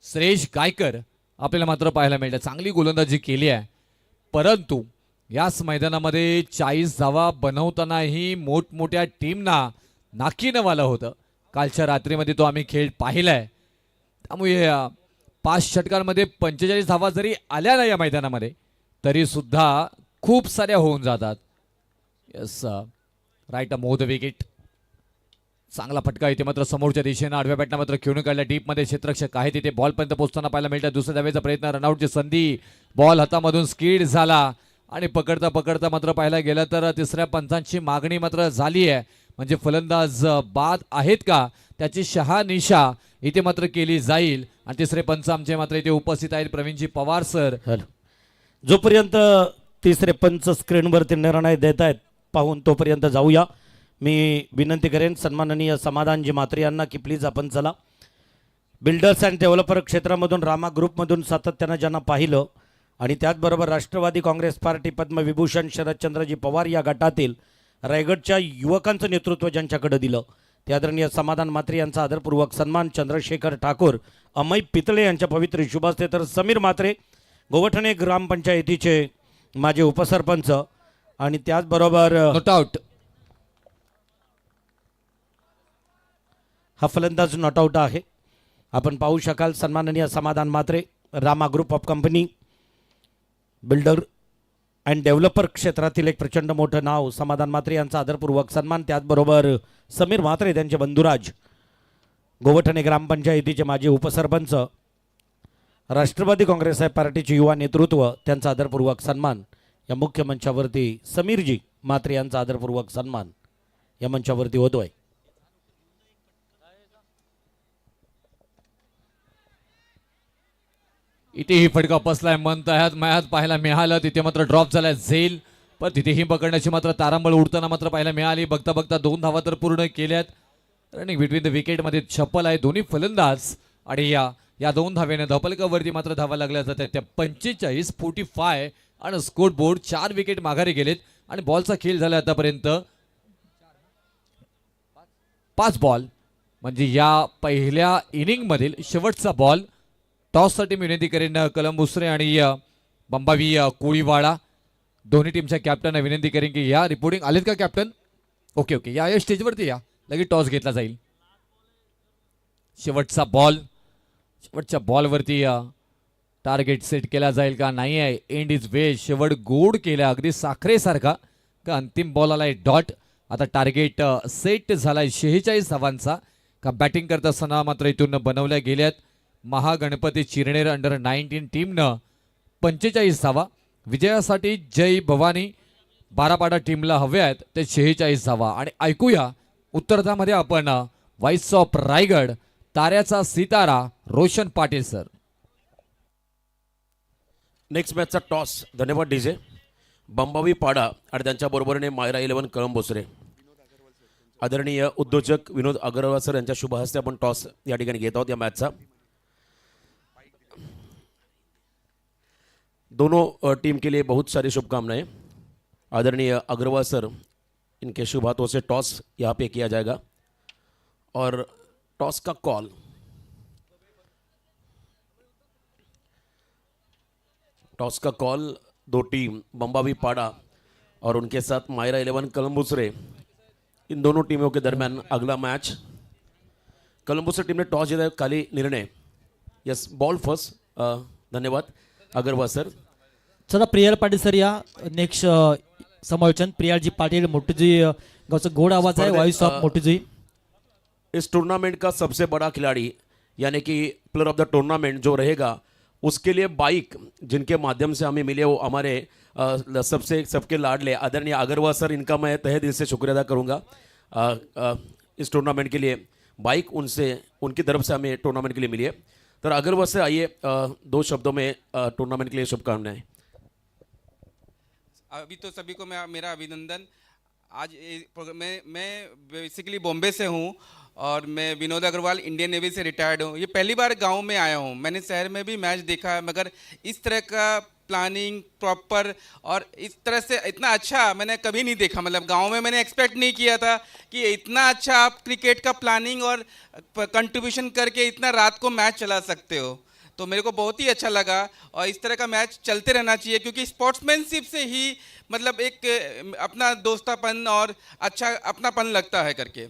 श्रेयश गायकर आपल्याला मात्र पाहायला मिळतं. चांगली गोलंदाजी केली आहे, परंतु याच मैदानामध्ये 40 धावा बनवतानाही मोठमोठ्या टीमना नाकीनं वाला होतं. कालच्या रात्रीमध्ये तो आम्ही खेळ पाहिलाय. त्यामुळे 5 षटकांमध्ये 45 धावा जरी आल्या ना या मैदानामध्ये तरी सुद्धा खूप साऱ्या होऊन जातात. यस, राईट, मोद विकेट. चांगला फटका इथे मात्र समोरच्या दिशेनं आडव्या बॅटनं मात्र खेळून काढल्या. डीपमध्ये क्षेत्ररक्षक आहे तिथे बॉलपर्यंत पोहोचताना पाहायला मिळतात. दुसऱ्या धावेचा प्रयत्न, रनआउटची संधी, बॉल हातामधून स्किड झाला आणि पकडता पकडता मात्र पाहायला गेलं तर तिसऱ्या पंचांची मागणी मात्र झाली आहे. म्हणजे फलंदाज बाद आहेत का त्याची शहानिशा इथे मात्र केली जाईल आणि तिसरे पंच आमचे मात्र इथे उपस्थित आहेत. प्रवीणजी पवार सर. जोपर्यंत तिसरे पंच स्क्रीनवरती निर्णय देत आहेत पाहून तोपर्यंत जाऊया. मी विनंती करेन सन्माननीय समाधानजी म्हात्रे यांना की प्लीज आपण चला. बिल्डर्स अँड डेव्हलपर क्षेत्रामधून, रामा ग्रुपमधून सातत्यानं ज्यांना पाहिलं आणि त्याचबरोबर राष्ट्रवादी काँग्रेस पार्टी पद्मविभूषण शरदचंद्रजी पवार या गटातील रायगडच्या युवकांचं नेतृत्व ज्यांच्याकडे दिलं ते आदरणीय समाधान म्हात्रे यांचा आदरपूर्वक सन्मान. चंद्रशेखर ठाकूर, अमय पितळे यांच्या पवित्र शुभ हस्ते, तर समीर म्हात्रे गोवठणे ग्रामपंचायतीचे माझे उपसरपंच आणि त्याचबरोबर नॉट आउट, हा फलंदाज नॉट आउट आहे. आपण पाहू शकाल सन्माननीय समाधान Mhatre, Rama group of company, builder and developer क्षेत्रातील एक प्रचंड मोठं नाव समाधान म्हात्रे यांचा आदरपूर्वक सन्मान. त्याचबरोबर समीर म्हात्रे त्यांचे बंधुराज, गोवठणे ग्रामपंचायतीचे माजी उपसरपंच, राष्ट्रवादी काँग्रेस पार्टीचे युवा नेतृत्व त्यांचा आदरपूर्वक सन्मान. या मुख्य मंचावरती समीरजी म्हात्रे यांचा आदरपूर्वक सन्मान या मंचावरती होतोय. इथेही फटका बसलाय मन तयात मयात पाहायला मिळालं. तिथे मात्र ड्रॉप झालाय झेल, पण तिथेही पकडण्याची मात्र तारांबळ उडताना मात्र पाहायला मिळाली. बघता बघता 2 धावा तर पूर्ण केल्यात. रनिंग बिटवीन द विकेट मध्ये चप्पल आहे दोन्ही फलंदाज. आणि या 2 धावेने धपलकावरती मात्र धावा लागल्या जातात. त्या 45-45 आणि स्कोर बोर्ड 4 विकेट माघारी गेलेत. आणि बॉलचा खेळ झाला आतापर्यंत 5 बॉल, म्हणजे या पहिल्या इनिंग मधील शेवटचा बॉल. टॉससाठी मी विनंती करेन कलम बुसरे आणि बंबावी कोळीवाडा दोन्ही टीमच्या कॅप्टनना विनंती करेन की या रिपोर्टिंग आलेत का कॅप्टन? ओके ओके, या स्टेजवरती या, लगेच टॉस घेतला जाईल. शेवटचा बॉल, शेवटच्या बॉलवरती टार्गेट सेट केला जाईल का नाही आहे. एंड इज वे, शेवट गोड केला अगदी साखरेसारखा का अंतिम बॉल आलाय डॉट. आता टार्गेट सेट झालाय 46 धावांचा का बॅटिंग करत असताना मात्र इथून बनवल्या गेल्यात. महागणपती चिरनेर अंडर 19 टीमनं 45 धावा. विजयासाठी जय भवानी बारापाडा टीमला हव्या आहेत ते 46 धावा. आणि ऐकूया उत्तरार्धामध्ये आपण व्हाईस ऑफ रायगड ताऱ्याचा सितारा रोशन पाटील सर. नेक्स्ट मॅचचा टॉस, धन्यवाद डीजे, बंबावी पाडा आणि त्यांच्या बरोबरीने मायरा 11 कळंब भोसरे. आदरणीय उद्योजक विनोद अग्रवाल सर यांच्या शुभ हस्ते आपण टॉस या ठिकाणी घेत आहोत या मॅचचा. दोनों टीम के लिए बहुत सारी शुभकामनाएं. आदरणीय अग्रवाल सर, इनके शुभ हाथों से टॉस यहाँ पे किया जाएगा और टॉस का कॉल दो टीम बंबावी पाड़ा और उनके साथ मायरा 11 कलम्बुसरे, इन दोनों टीमों के दरमियान अगला मैच. कलम्बुसरे टीम ने टॉस जीता है, खाली निर्णय. Yes, ball first. धन्यवाद अग्रवाल सर. चला प्रियाल पाटील सर या नेक्स्ट समालोचन. प्रियालजी पाटील मोठूजी गावचा गोड आवाज आहे, व्हॉइस ऑफ मोठूजी. इस टूर्नामेंट का सबसे बड़ा खिलाड़ी यानी कि प्लेयर ऑफ द टूर्नामेंट जो रहेगा, उसके लिए बाइक जिनके माध्यम से हमें मिले वो हमारे सबके लाडले आदरणीय अग्रवाल सर, इनका मैं तहे दिल से शुक्रिया अदा करूँगा. इस टूर्नामेंट के लिए बाइक उनकी तरफ से हमें टूर्नामेंट के लिए मिली है. तो अग्रवाल से आइए 2 शब्दों में टूर्नामेंट के लिए शुभकामनाएं. अभी तो सभी को मेरा अभिनंदन. आज मैं बेसिकली बॉम्बे से हूँ और मैं विनोद अग्रवाल इंडियन नेवी से रिटायर्ड हूँ. ये पहली बार गांव में आया हूँ. मैंने शहर में भी मैच देखा है, मगर इस तरह का प्लानिंग प्रॉपर और इस तरह से इतना अच्छा मैंने कभी नहीं देखा. मतलब गांव में मैंने एक्सपेक्ट नहीं किया था कि इतना अच्छा आप क्रिकेट का प्लानिंग और कंट्रीब्यूशन करके इतना रात को मैच चला सकते हो. तो मेरे को बहुत ही अच्छा लगा और इस तरह का मैच चलते रहना चाहिए, क्योंकि स्पोर्ट्समैनशिप से ही मतलब एक अपना दोस्तापन और अच्छा अपनापन लगता है करके.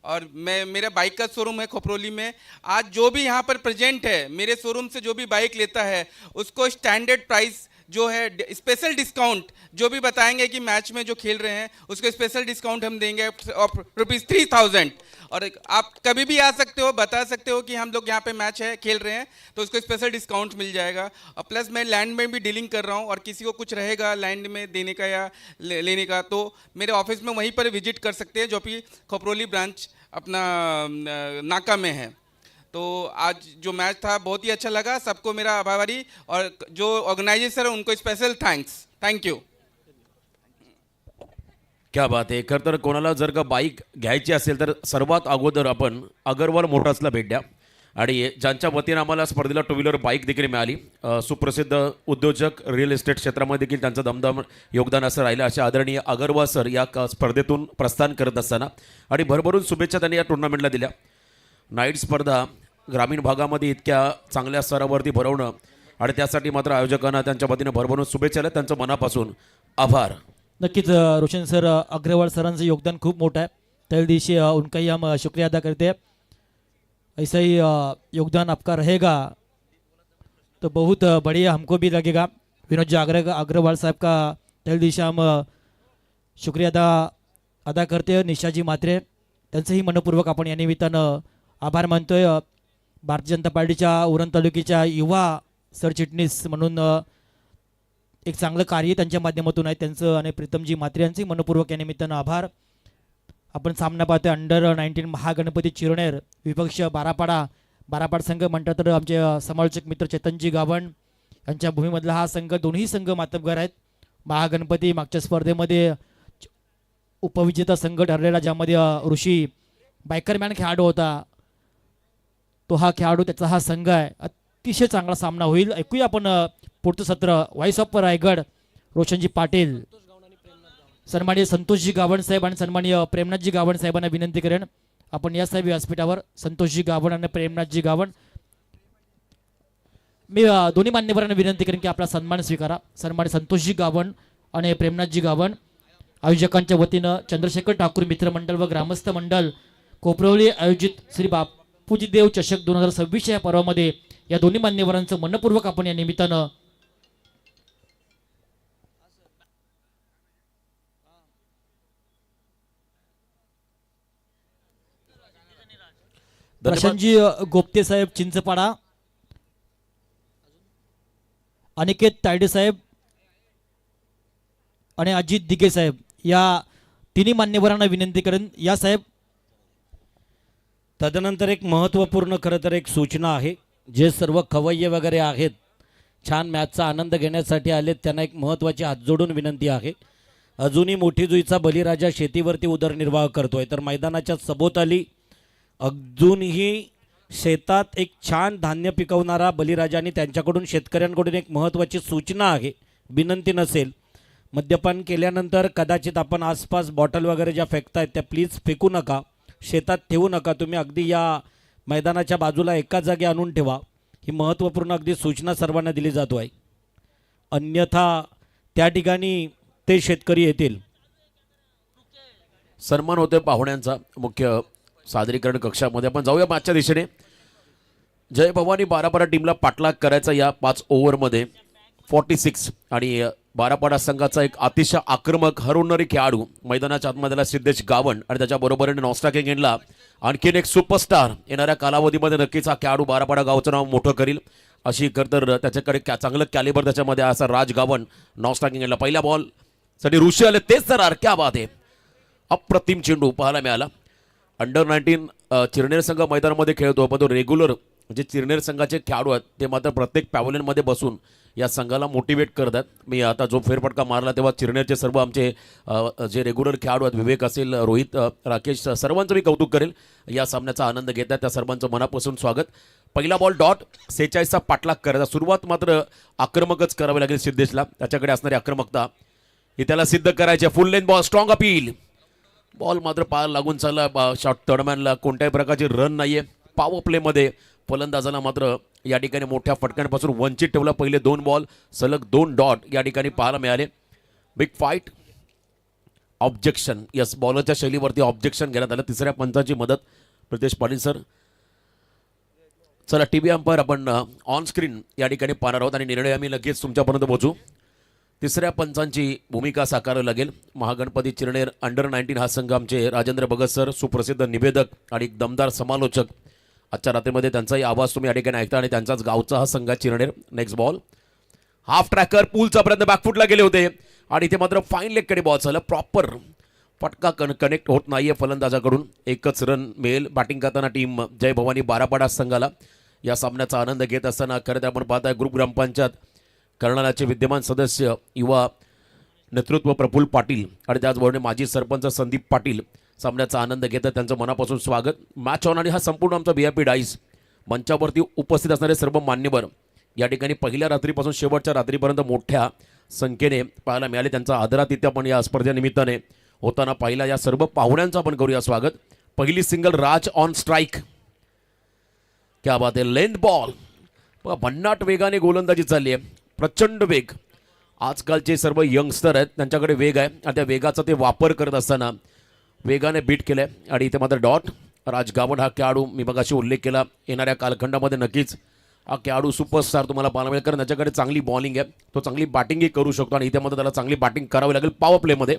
और मेरा बाइक का शोरूम है खोपरोली में. आज जो भी यहाँ पर प्रेजेंट है, मेरे शोरूम से जो भी बाइक लेता है उसको स्टैंडर्ड प्राइस जो है, स्पेशल डिस्काउंट जो भी बताएंगे कि मैच में जो खेल रहे हैं उसको स्पेशल डिस्काउंट हम देंगे ऑफ ₹3000. और आप कभी भी आ सकते हो, बता सकते हो कि हम लोग यहाँ पे मैच है खेल रहे हैं, तो उसको स्पेशल डिस्काउंट मिल जाएगा. और प्लस मैं लैंड में भी डीलिंग कर रहा हूँ, और किसी को कुछ रहेगा लैंड में देने का या लेने का तो मेरे ऑफिस में वहीं पर विजिट कर सकते हैं, जो कि खोपरोली ब्रांच अपना नाका में है. तो आज जो मैच था बहुत ही अच्छा लगा. सबको मेरा आभारी, और जो ऑर्गेनाइजेशन है उनको स्पेशल थैंक्स. Thank you. क्या बात आहे. खरं तर कोणाला जर का बाईक घ्यायची असेल तर सर्वात अगोदर आपण अगरवाल मोटार्सला भेट द्या. आणि ज्यांच्या वतीनं आम्हाला स्पर्धेला 2 व्हीलर बाईक देखील मिळाली. सुप्रसिद्ध उद्योजक, रिअल इस्टेट क्षेत्रामध्ये देखील त्यांचं दमदम योगदान असं राहिलं. अशा आदरणीय अगरवाल सर या स्पर्धेतून प्रस्थान करत असताना आणि भरभरून शुभेच्छा त्यांनी या टुर्नामेंटला दिल्या. नाईट स्पर्धा ग्रामीण भागामध्ये इतक्या चांगल्या स्तरावरती भरवणं आणि त्यासाठी मात्र आयोजकांना त्यांच्या वतीनं भरभरून शुभेच्छा दिल्या. त्यांचं मनापासून आभार. नक्कीच रोशन सर, अग्रवाल सरांचं योगदान खूप मोठं है. तहे दिल से उनका ही हम शुक्रिया अदा करते हैं. ऐसा ही योगदान आपका रहेगा तो बहुत बढ़िया हमको भी लगेगा. विनोद जी अग्रवाल साहब का तहे दिल से हम शुक्रिया अदा करते हैं. निशाजी मात्रे त्यांचंही मनपूर्वक आपण या निमित्तानं आभार मानतोय. भारतीय जनता पार्टीच्या उरण तालुक्याच्या युवा सरचिटणीस म्हणून एक चांगलं कार्य त्यांच्या माध्यमातून आहे त्यांचं. आणि प्रीतमजी मात्रे यांचे मनपूर्वक या निमित्तानं आभार. आपण सामना पाहतोय अंडर 19 महागणपती चिरनेर विपक्ष बारापाडा संघ म्हणतात तर आमचे समालोचक मित्र चेतनजी गावण, यांच्या भूमीमधला हा संघ, दोन्ही संघ मातबगार आहेत. महागणपती मागच्या स्पर्धेमध्ये उपविजेता संघ ठरलेला, ज्यामध्ये ऋषी बायकरमॅन खेळाडू होता. तो हा खेळाडू, त्याचा हा संघ आहे. अतिशय चांगला सामना होईल. ऐकूया आपण पुढचं सत्र. व्हाईस ऑफ रायगड रोशनजी पाटील, सन्माननीय संतोषजी गावण साहेब आणि सन्माननीय प्रेमनाथजी गावण साहेबांना विनंती करेन आपण या साहेब व्यासपीठावर. संतोषजी गावण आणि प्रेमनाथजी गावण, मी दोन्ही मान्यवरांना विनंती करेन की आपला सन्मान स्वीकारा. सन्माननीय संतोषजी गावण आणि प्रेमनाथजी गावण. आयोजकांच्या वतीनं चंद्रशेखर ठाकूर मित्रमंडळ व ग्रामस्थ मंडळ कोपरवली आयोजित श्री बापूजी देव चषक 2026 या पर्वामध्ये या दोन्ही मान्यवरांचं मनपूर्वक आपण या निमित्तानं प्रशांतजी गोप्ते साहेब चिंचपाडा, अनिकेत तायडे साहेब आणि अजित दिगे साहेब, या तिन्ही मान्यवरांना विनंती करेन या साहेब. तदनंतर एक महत्त्वपूर्ण खरं तर एक सूचना आहे. जे सर्व खवय्ये वगैरे आहेत, छान मॅचचा आनंद घेण्यासाठी आलेत, त्यांना एक महत्त्वाची हात जोडून विनंती आहे. अजूनही मोठी जुईचा बलिराजा शेतीवरती उदरनिर्वाह करतोय, तर मैदानाच्या सभोवताली अजूनही शेतात एक छान धान्य पिकवणारा बलिराजा आणि त्यांच्याकडून शेतकऱ्यांकडून एक महत्त्वाची सूचना आहे, विनंती नसेल. मद्यपान केल्यानंतर कदाचित आपण आसपास बॉटल वगैरे ज्या फेकतायत त्या प्लीज फेकू नका, शेतात ठेवू नका. तुम्ही अगदी या मैदानाच्या बाजूला एका जागी आणून ठेवा. ही महत्त्वपूर्ण अगदी सूचना सर्वांना दिली जातो आहे. अन्यथा त्या ठिकाणी ते शेतकरी येतील. सन्मान होते पाहुण्यांचा मुख्य सादरीकरण कक्षामध्ये. आपण जाऊया मागच्या दिशेने. जय भवानी बारापाडा टीमला पाठलाग करायचा या 5 ओव्हरमध्ये 46 आणि बारापाडा संघाचा एक अतिशय आक्रमक हरवणारी खेळाडू मैदानाच्या आतमधला सिद्धेश गावण आणि त्याच्या बरोबरीने नॉस्टाकिंग इनला आणखीन एक सुपरस्टार येणाऱ्या कालावधीमध्ये नक्कीच हा खेळाडू बारापाडा गावचं नाव मोठं करील अशी तर त्याच्याकडे चांगलं कॅलिबर त्याच्यामध्ये असा राज गावण नॉस्टाकिंग इनला. पहिल्या बॉल साठी ऋषी आले, तेच तर आर क्या बात आहे. अप्रतिम चेंडू पाहायला मिळाला. अंडर 19 चिरनेर संघ मैदानामध्ये खेळतो, पण तो रेग्युलर जे चिरनेर संघाचे खेळाडू आहेत ते मात्र प्रत्येक पॅव्हलियनमध्ये बसून या संघाला मोटिवेट करतात. मी आता जो फेरफटका मारला तेव्हा चिरनेरचे सर्व आमचे जे रेग्युलर खेळाडू आहेत, विवेक असेल, रोहित, राकेश, सर्वांचं मी कौतुक करेल. या सामन्याचा आनंद घेतात, त्या सर्वांचं मनापासून स्वागत. पहिला बॉल डॉट 46चा पाठलाग करायचा. सुरुवात मात्र आक्रमकच करावी लागेल सिद्धेशला, त्याच्याकडे असणारी आक्रमकता ही त्याला सिद्ध करायची. फुल लेन बॉल, स्ट्रॉंग अपील. बॉल मात्र पार लागून चालला. शॉट तडमॅनला कोणत्याही प्रकारची रन नाहीये. पॉवर प्लेमध्ये फलंदाजाला मात्र या ठिकाणी मोठ्या फटक्यांपासून वंचित ठेवला. पहिले 2 बॉल सलग 2 डॉट या ठिकाणी पाहायला मिळाले. बिग फाईट, ऑब्जेक्शन, यस, बॉलरच्या शैलीवरती ऑब्जेक्शन घेण्यात आलं. तिसऱ्या पंचाची मदत प्रितेश पाटील सर. चला टीव्ही अंपायर आपण ऑन स्क्रीन या ठिकाणी पाहणार आहोत आणि निर्णय आम्ही लगेच तुमच्यापर्यंत पोहोचू. तिसऱ्या पंचांची भूमिका साकारावी लागेल. महागणपती चिरनेर अंडर 19 हा संघ आमचे राजेंद्र भगत सर, सुप्रसिद्ध निवेदक आणि दमदार समालोचक. आजच्या रात्रीमध्ये त्यांचाही आवाज तुम्ही या ठिकाणी ऐकता आणि त्यांचाच गावचा हा संघ Chirner. Next ball half tracker, पूलचा प्रयत्न, बॅकफुटला गेले होते आणि इथे मात्र फाईन लेगकडे बॉल झाला. प्रॉपर फटका कनेक्ट होत नाहीये फलंदाजाकडून. एकच रन मिळेल बॅटिंग करताना टीम जय भवानी बारापाडा संघाला. या सामन्याचा आनंद घेत असताना खरं तर आपण पाहताय ग्रुप ग्रामपंचायत कर्नाळाचे विद्यमान सदस्य, युवा नेतृत्व प्रफुल्ल पाटील आणि त्याचबरोबर माजी सरपंच संदीप पाटील सामन्याचा आनंद घेतात. त्यांचं मनापासून स्वागत. मॅच ऑन आणि हा संपूर्ण आमचा VIP डाईस मंचावरती उपस्थित असणारे सर्व मान्यवर या ठिकाणी पहिल्या रात्रीपासून शेवटच्या रात्रीपर्यंत मोठ्या संख्येने पाहायला मिळाले. त्यांचा आदरातिथ्य पण या स्पर्धेनिमित्ताने होताना पाहिला. या सर्व पाहुण्यांचं आपण करूया स्वागत. पहिली सिंगल राज ऑन स्ट्राईक, क्या बात आहे. लेंथ बॉल, भन्नाट वेगाने गोलंदाजी चालली आहे, प्रचंड वेग. आजकालचे सर्व यंगस्टर आहेत त्यांच्याकडे वेग आहे आणि त्या वेगाचा ते वापर करत असताना वेगाने बीट केलं आहे. आणि इथे मात्र डॉट. राज गावण हा खेळाडू मी मगाशी उल्लेख केला, येणाऱ्या कालखंडामध्ये नक्कीच हा खेळाडू सुपरस्टार तुम्हाला पाहायला मिळेल, कारण त्याच्याकडे चांगली बॉलिंग आहे, तो चांगली बॅटिंगही करू शकतो आणि इथे मात्र त्याला चांगली बॅटिंग करावी लागेल. पॉवर प्लेमध्ये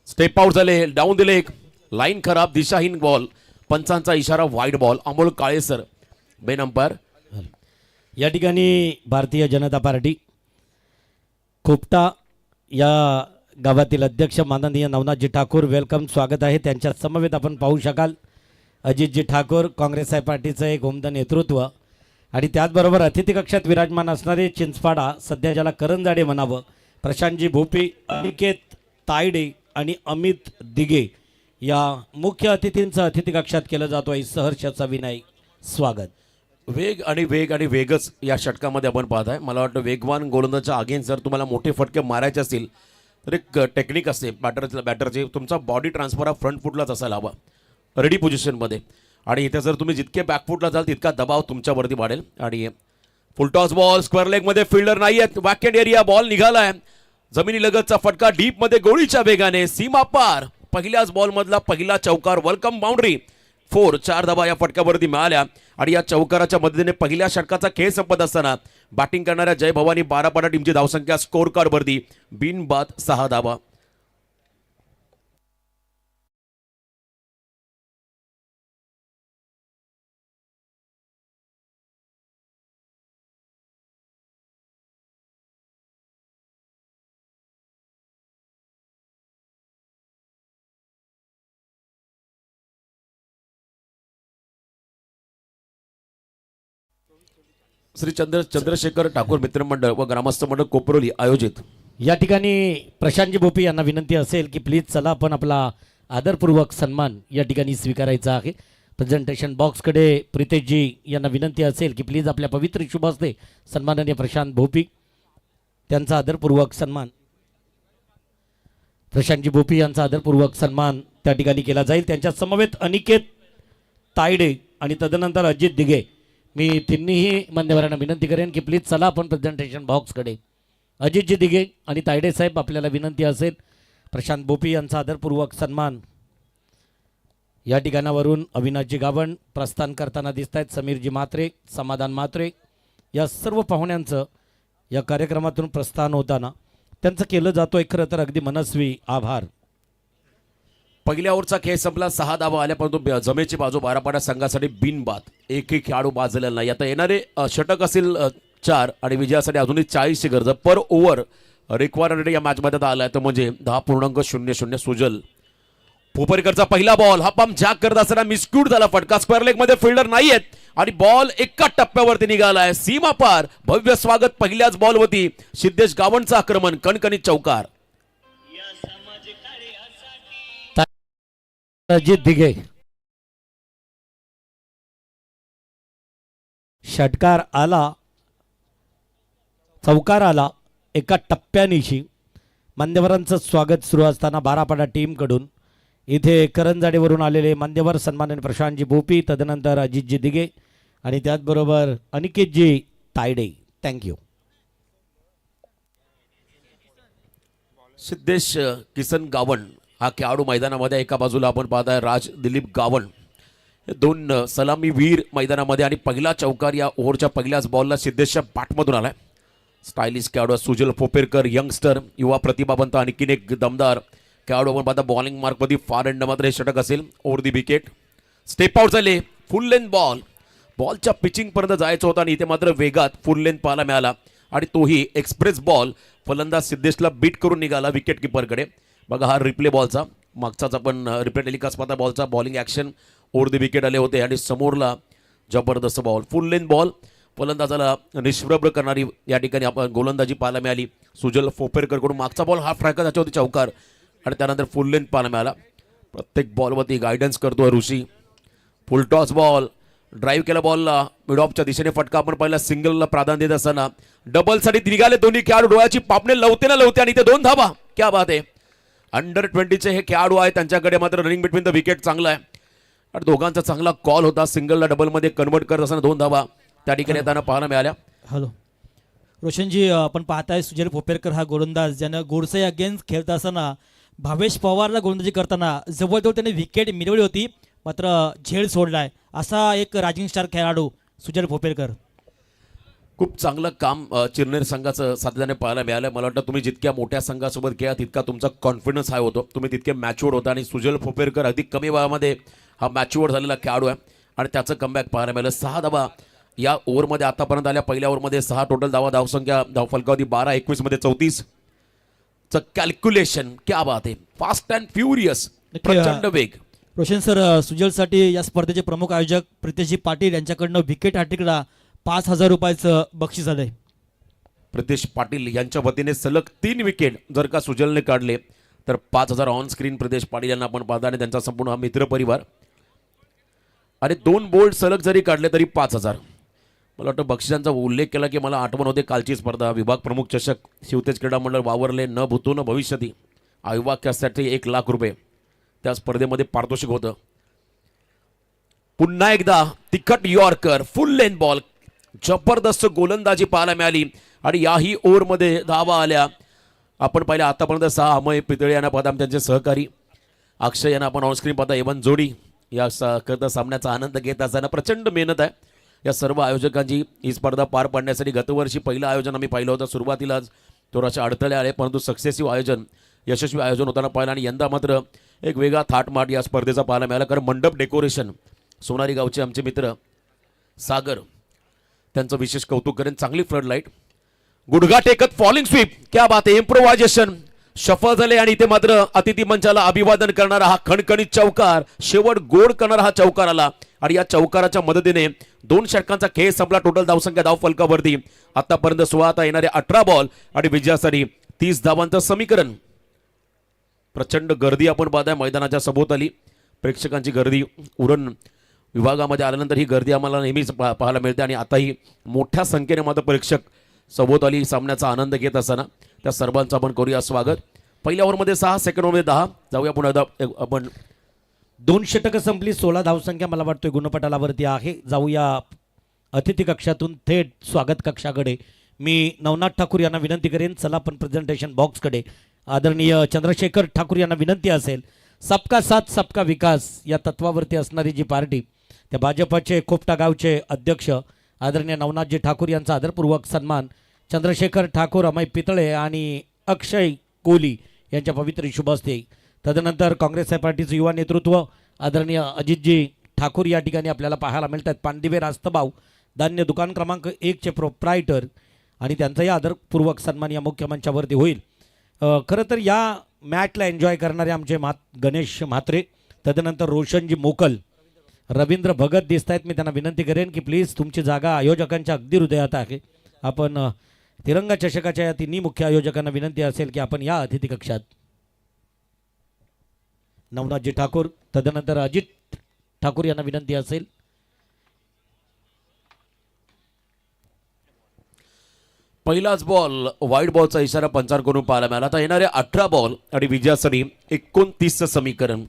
स्टेप आउट झाले, डाऊन दिले, एक लाईन खराब, दिशाहीन बॉल, पंचांचा इशारा, wide ball. Amol Kale sir बेन अंपायर. या ठिकाणी भारतीय जनता पार्टी खोपटा या गावातील अध्यक्ष माननीय नवनाथजी ठाकूर, वेलकम, स्वागत आहे. त्यांच्या समवेत आपण पाहू शकाल अजितजी ठाकूर, काँग्रेस पार्टीचं एक उमदं नेतृत्व. आणि त्याचबरोबर अतिथी कक्षात विराजमान असणारे चिंचपाडा, सध्या ज्याला करंजाडे म्हणावं, प्रशांतजी भोपी, अनिकेत तायडे आणि अमित दिगे या मुख्य अतिथींचं अतिथी कक्षात केलं जातो आहे. सहर्षाचा विनय स्वागत. वेग आणि वेगच या षटकामध्ये आपण पाहत आहे. मला वाटतं वेगवान गोलंदाजाच्या अगेन्स्ट जर तुम्हाला मोठे फटके मारायचे असतील तर एक टेक्निक असते बॅटरची. तुमचा बॉडी ट्रान्सफर हा फ्रंट फुटलाच असायला हवा, रेडी पोझिशनमध्ये. आणि इथे जर तुम्ही जितके बॅकफुटला जाल तितका दबाव तुमच्यावरती वाढेल. आणि फुलटॉस बॉल स्क्वेअर लेगमध्ये, फिल्डर नाही आहेत, वॅकेंट एरिया, बॉल निघालाय, जमिनी लगतचा फटका डीपमध्ये गोळीच्या वेगाने, सीमा पार, पहिल्याच बॉलमधला पहिला चौकार, वेलकम बाउंड्री 4. 4 धावा या फटक्यावरती मिळाल्या. आणि या चौकाराच्या मदतीने पहिल्या षटकाचा खेळ संपत असताना बॅटिंग करणाऱ्या जय भवानी 12 टीमची धावसंख्या स्कोर कार्डवरती बिनबाद 6 धावा. श्री चंद्रशेखर ठाकूर मित्रमंडळ व ग्रामस्थ मंडळ कोपरोली आयोजित या ठिकाणी प्रशांतजी भोपी यांना विनंती असेल की प्लीज चला आपण आपला आदरपूर्वक सन्मान या ठिकाणी स्वीकारायचा आहे. प्रेझेंटेशन बॉक्सकडे प्रितेशजी यांना विनंती असेल की प्लीज आपल्या पवित्र शुभ हस्ते सन्माननीय प्रशांत भोपी त्यांचा आदरपूर्वक सन्मान, प्रशांतजी भोपी यांचा आदरपूर्वक सन्मान त्या ठिकाणी केला जाईल. त्यांच्या समवेत अनिकेत तायडे आणि तदनंतर अजित दिघे. मी तिन्ही मान्यवरांना विनंती करेन की प्लीज चला आपण प्रेझेंटेशन बॉक्सकडे. अजितजी दिघे आणि तायडे साहेब, आपल्याला विनंती असेल प्रशांत भोपी यांचा आदरपूर्वक सन्मान. या ठिकाणावरून अविनाशजी गावण प्रस्थान करताना दिसत आहेत, समीरजी म्हात्रे, समाधान म्हात्रे या सर्व पाहुण्यांचं या कार्यक्रमातून प्रस्थान होताना त्यांचं केलं जातो खरं तर अगदी मनस्वी आभार. पहिल्या ओव्हरचा खेळ संपला, 6 धावा आल्या, परंतु जमेची बाजू 12 संघासाठी बिनबाद, एकही खेळाडू बाजलेला नाही. आता येणारे षटक असेल 4 आणि विजयासाठी अजूनही 40ची गरज. पर ओव्हर रिक्वायर्ड या मॅचमध्ये आता आलाय तो म्हणजे 10.00. सुजल पोपरकरचा पहिला बॉल, हा पंप जॅक करत असताना मिसक्यूट झाला, फटका स्क्वेअर लेग मध्ये, फिल्डर नाही आहेत आणि बॉल एका टप्प्यावरती निघालाय, सीमा पार, भव्य स्वागत पहिल्याच बॉलवरती. सिद्धेश गावणचं आक्रमण, कणकणीत चौकार. अजित दिघे, षटकार आला, चौकार आला एका टप्प्यानिशी. मान्यवरांचं स्वागत सुरू असताना बारापाडा टीमकडून इथे करंजाडेवरून आलेले मान्यवर सन्माननीय प्रशांतजी भोपी, तदनंतर अजितजी दिघे आणि त्याचबरोबर अनिकेतजी तायडे. थँक्यू. सिद्धेश किसन गावण हा खेळाडू मैदानामध्ये, एका बाजूला आपण पाहताय राज दिलीप गावण, हे 2 सलामी वीर मैदानामध्ये. आणि पहिला चौकार या ओव्हरच्या पहिल्याच बॉलला सिद्धेशच्या बॅटमधून आलाय. स्टायलिश खेळाडू सुजल पोपेरकर, यंगस्टर, युवा प्रतिभावंत, आणखीन एक दमदार खेळाडू आपण पाहता. बॉलिंग मार्कमध्ये फार एंड मात्र हे षटक असेल. ओव्हर दी विकेट, स्टेप आउट झाले, फुल लेंथ बॉल, बॉलच्या पिचिंगपर्यंत जायचं होतं आणि इथे मात्र वेगात फुल लेंथ पाहायला मिळाला आणि तोही एक्सप्रेस बॉल. फलंदाज सिद्धेशला बीट करून निघाला विकेट किपरकडे. बघा हा रिप्ले बॉलचा, मागचाच आपण रिप्ले टेलिकास्ट पाहता बॉलचा, बॉलिंग ॲक्शन, ओव्हर दी विकेट आले होते आणि समोरला जबरदस्त बॉल, फुल लेंथ बॉल, फलंदाजाला निष्प्रभ करणारी या ठिकाणी आपण गोलंदाजी पाहायला मिळाली सुजल पोपेरकरकडून. मागचा बॉल हाफ ट्रॅकर, त्याच्यावरती चौकार आणि त्यानंतर फुल लेंथ पाहायला मिळाला. प्रत्येक बॉलवरती गायडन्स करतोय ऋषी. फुल टॉस बॉल, ड्राईव्ह केला बॉलला, मिड ऑफच्या दिशेने फटका आपण पाहिला, सिंगलला प्राधान्य देत असताना डबलसाठी निघाले दोन्ही खेळाडू, डोळ्याची पापणे लवते ना लवते आणि इथे 2 धावा. क्या बात आहे. अंडर 20चे हे खेळाडू आहेत, त्यांच्याकडे मात्र रनिंग बिटवीन द विकेट चांगला आहे आणि दोघांचा चांगला कॉल होता. सिंगलला डबलमध्ये कन्वर्ट करत असताना 2 धावा त्या ठिकाणी येताना पाहायला मिळाल्या. हॅलो रोशनजी, आपण पाहताय सुजल पोपेरकर हा गोलंदाज ज्यानं गोडसे अगेन्स्ट खेळत असताना भावेश पवारला गोलंदाजी करताना जवळजवळ त्याने विकेट मिळवली होती, मात्र झेल सोडलाय. असा एक रायझिंग स्टार खेळाडू सुजल पोपेरकर. खूप चांगलं काम चिरनेर संघाचं सातत्याने पाहायला मिळालं. मला वाटतं तुम्ही जितक्या मोठ्या संघासोबत खेळा तितका तुमचा कॉन्फिडन्स हाय होतो, तुम्ही तितके मॅच्युअर्ड होता आणि सुजल पोपेरकर अधिक कमी वयामध्ये हा मॅच्युअर्ड झालेला खेळाडू आहे आणि त्याचं कमबॅक पाहायला मिळालं. 6 धावा या ओव्हरमध्ये आतापर्यंत आल्या. पहिल्या ओव्हरमध्ये 6 टोटल धावसंख्या, फलकावधी 12-21 मध्ये 34चं कॅल्क्युलेशन. क्या बात आहे, फास्ट अँड फ्युरियस, प्रचंड वेग. रोशन सर, सुजलसाठी या स्पर्धेचे प्रमुख आयोजक प्रितेशजी पाटील यांच्याकडनं विकेट हॅट्रिकला 5,000 रुपयाचं बक्षीस आलंय. प्रदेश पाटील यांच्या वतीने सलग 3 विकेट जर का सुजलने काढले तर 5,000 ऑन स्क्रीन प्रदेश पाटील यांना आपण पाहता आणि त्यांचा संपूर्ण हा मित्र परिवार. आणि 2 बोल्ड सलग जरी काढले तरी 5,000. मला वाटतं बक्षिसांचा उल्लेख केला की मला आठवण होते कालची स्पर्धा विभाग प्रमुख चषक शिवतेज क्रीडा मंडळ वावरले न भूतो न भविष्यती आयोगासाठी 1 लाख रुपये त्या स्पर्धेमध्ये पारितोषिक होतं. पुन्हा एकदा तिखट यॉर्कर फुल लेन बॉल जबरदस्त गोलंदाजी पाहायला मिळाली आणि याही ओव्हरमध्ये धावा आल्या. आपण पाहिलं आतापर्यंत 6 अमय पितळे यांना पाहता त्यांचे सहकारी अक्षय यांना आपण ऑनस्क्रीन पाहता एवन जोडी या करता सामन्याचा आनंद घेत असताना प्रचंड मेहनत आहे या सर्व आयोजकांची ही स्पर्धा पार पाडण्यासाठी. गतवर्षी पहिलं आयोजन आम्ही पाहिलं होतं सुरुवातीलाच थोडेसे अडथळे आले परंतु सक्सेसिव्ह आयोजन यशस्वी आयोजन होताना पाहिलं आणि यंदा मात्र एक वेगळा थाटमाट या स्पर्धेचा पाहायला मिळाला. कारण मंडप डेकोरेशन सोनारी गावचे आमचे मित्र सागर त्यांचं विशेष कौतुक करेन. चांगली फ्लड लाईट गुडघा टेकत फॉलिंग स्वीप क्या बात आहे. इम्प्रोव्हायझेशन सफल झाले आणि इथे मात्र अतिथी मंचाला अभिवादन करणारा हा खणखणीत चौकार शेवट गोड करणारा हा चौकार आला आणि या चौकाराच्या मदतीने 2 षटकांचा खेळ संपला. टोटल धावसंख्या धाव फलकावरती आतापर्यंत 16 आता येणारे 18 बॉल आणि विजयासाठी 30 धावांचं समीकरण. प्रचंड गर्दी आपण पाहताय मैदानाच्या सभोवताली प्रेक्षकांची गर्दी. उरण विभागामध्ये आल्यानंतर ही गर्दी आम्हाला नेहमीच पाहायला मिळते आणि आताही मोठ्या संख्येने मात्र प्रेक्षक सभोवताली सामन्याचा आनंद घेत असताना त्या सर्वांचं आपण करूया स्वागत. पहिल्या ओव्हरमध्ये 6 सेकंड ओव्हरमध्ये 10 जाऊया पुन्हा एकदा आपण 2 षटकं संपली 16 धावसंख्या मला वाटतोय गुणपटालावरती आहे. जाऊया अतिथी कक्षातून थेट स्वागत कक्षाकडे. मी नवनाथ ठाकूर यांना विनंती करेन चला पण प्रेझेंटेशन बॉक्सकडे. आदरणीय चंद्रशेखर ठाकूर यांना विनंती असेल सबका साथ सबका विकास या तत्वावरती असणारी जी पार्टी त्या भाजपचे खोपटा गावचे अध्यक्ष आदरणीय नवनाथजी ठाकूर यांचा आदरपूर्वक सन्मान चंद्रशेखर ठाकूर अमय पितळे आणि अक्षय कोहली यांच्या पवित्र शुभ हस्ते. तदनंतर काँग्रेस पार्टीचं युवा नेतृत्व आदरणीय अजितजी ठाकूर या ठिकाणी आपल्याला पाहायला मिळतात. पांडिवे रास्तभाऊ धान्य दुकान क्रमांक 1 चे प्रोप्रायटर आणि त्यांचाही आदरपूर्वक सन्मान या मुख्य मंचावरती होईल. खरं तर या मॅचला एन्जॉय करणारे आमचे गणेश म्हात्रे तदनंतर रोशनजी मोकल रवींद्र भगत दिसत आहेत. मी त्यांना विनंती करेन की प्लीज तुमची जागा आयोजकांच्या अगदी हृदयात आहे. आपण तिरंगा चषकाच्या या तिन्ही मुख्य आयोजकांना विनंती असेल की आपण या अतिथी कक्षात. नवनाथजी ठाकूर तदनंतर अजित ठाकूर यांना विनंती असेल. पहिलाच बॉल वाईट बॉलचा इशारा पंचांकडून पाहायला मिळाला. आता येणारे 18 बॉल आणि विजयासाठी 29चं समीकरण.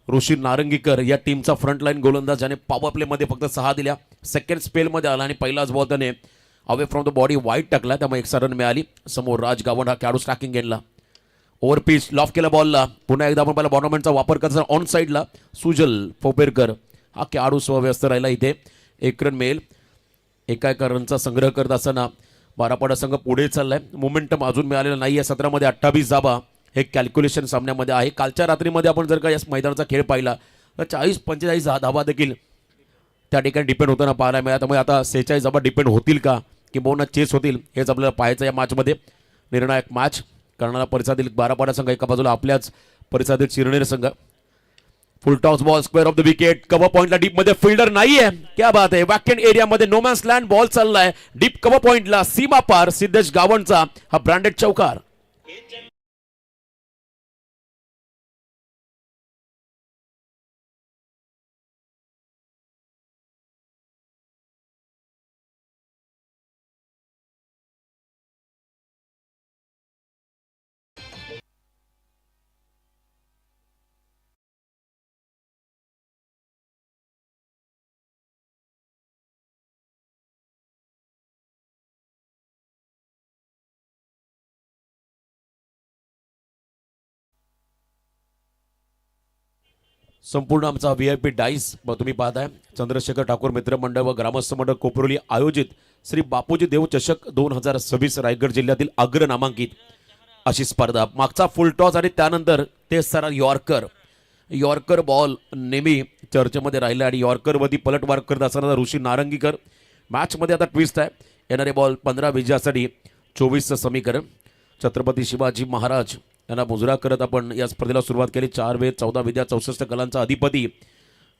ऋषी नारंगीकर या टीमचा फ्रंटलाईन गोलंदाज ज्याने पॉवर प्लेमध्ये फक्त 6 दिल्या. सेकंड स्पेलमध्ये आला आणि पहिलाच बॉल त्याने अवे फ्रॉम द बॉडी वाईट टाकला त्यामुळे 1 रन मिळाली. समोर राज गावंड हा खेळाडू स्ट्रायकिंग गेनला ओव्हर पिच लॉफ केला बॉलला. पुन्हा एकदा आपण पहिला बॉटरमॅनचा वापर करता ऑन साईडला सुजल फोपेरकर हा खेळाडू स्वव्यस्त राहिला. इथे 1 रन मिळेल. एका रनचा संग्रह करत असताना बारापाडा संघ पुढे चाललाय. मोमेंटम अजून मिळालेला नाही. या 17 मध्ये 28 धाबा हे कॅल्क्युलेशन सामन्यामध्ये आहे. कालच्या रात्रीमध्ये आपण जर का या मैदानाचा खेळ पाहिला तर 40-45 धाबा देखील त्या ठिकाणी डिपेंड होताना पाहायला मिळाला. त्यामुळे आता 46 धाबा डिपेंड होतील का किंवा चेस होतील हेच आपल्याला पाहायचं या मॅचमध्ये. निर्णायक मॅच करणारा परिसरातील बारापाडा संघ एका बाजूला आपल्याच परिसरातील चिरनेर संघ. फुल toss ball square of the wicket. Cover पॉइंटला डीप मध्ये फिल्डर नाहीये. क्या बात आहे. वॅकेंट एरियामध्ये नो मॅन्स लँड बॉल चाललाय. डीप कव्हर पॉइंटला सीमा पार सिद्धेश गावंडचा हा ब्रँडेड चौकार. संपूर्ण आमचा VIP डाईस तुम्ही पाहताय चंद्रशेखर ठाकूर मित्र मंडळ व ग्रामस्थ मंडळ कोपरोली आयोजित श्री बापूजी देव चषक 2026 रायगड जिल्ह्यातील अग्र नामांकित अशी स्पर्धा. मागचा फुल टॉस आणि त्यानंतर ते सरा यॉर्कर बॉल नेहमी चर्चेमध्ये राहिला आणि यॉर्करवरती पलटवार करत असताना ऋषी नारंगीकर. मॅचमध्ये आता ट्विस्ट आहे. येणारे बॉल 15 विजयासाठी 24चं समीकरण. छत्रपती शिवाजी महाराज यांना मुजरा करत आपण या स्पर्धेला सुरुवात केली. 4 वेद 14 विद्या 64 कलांचा अधिपती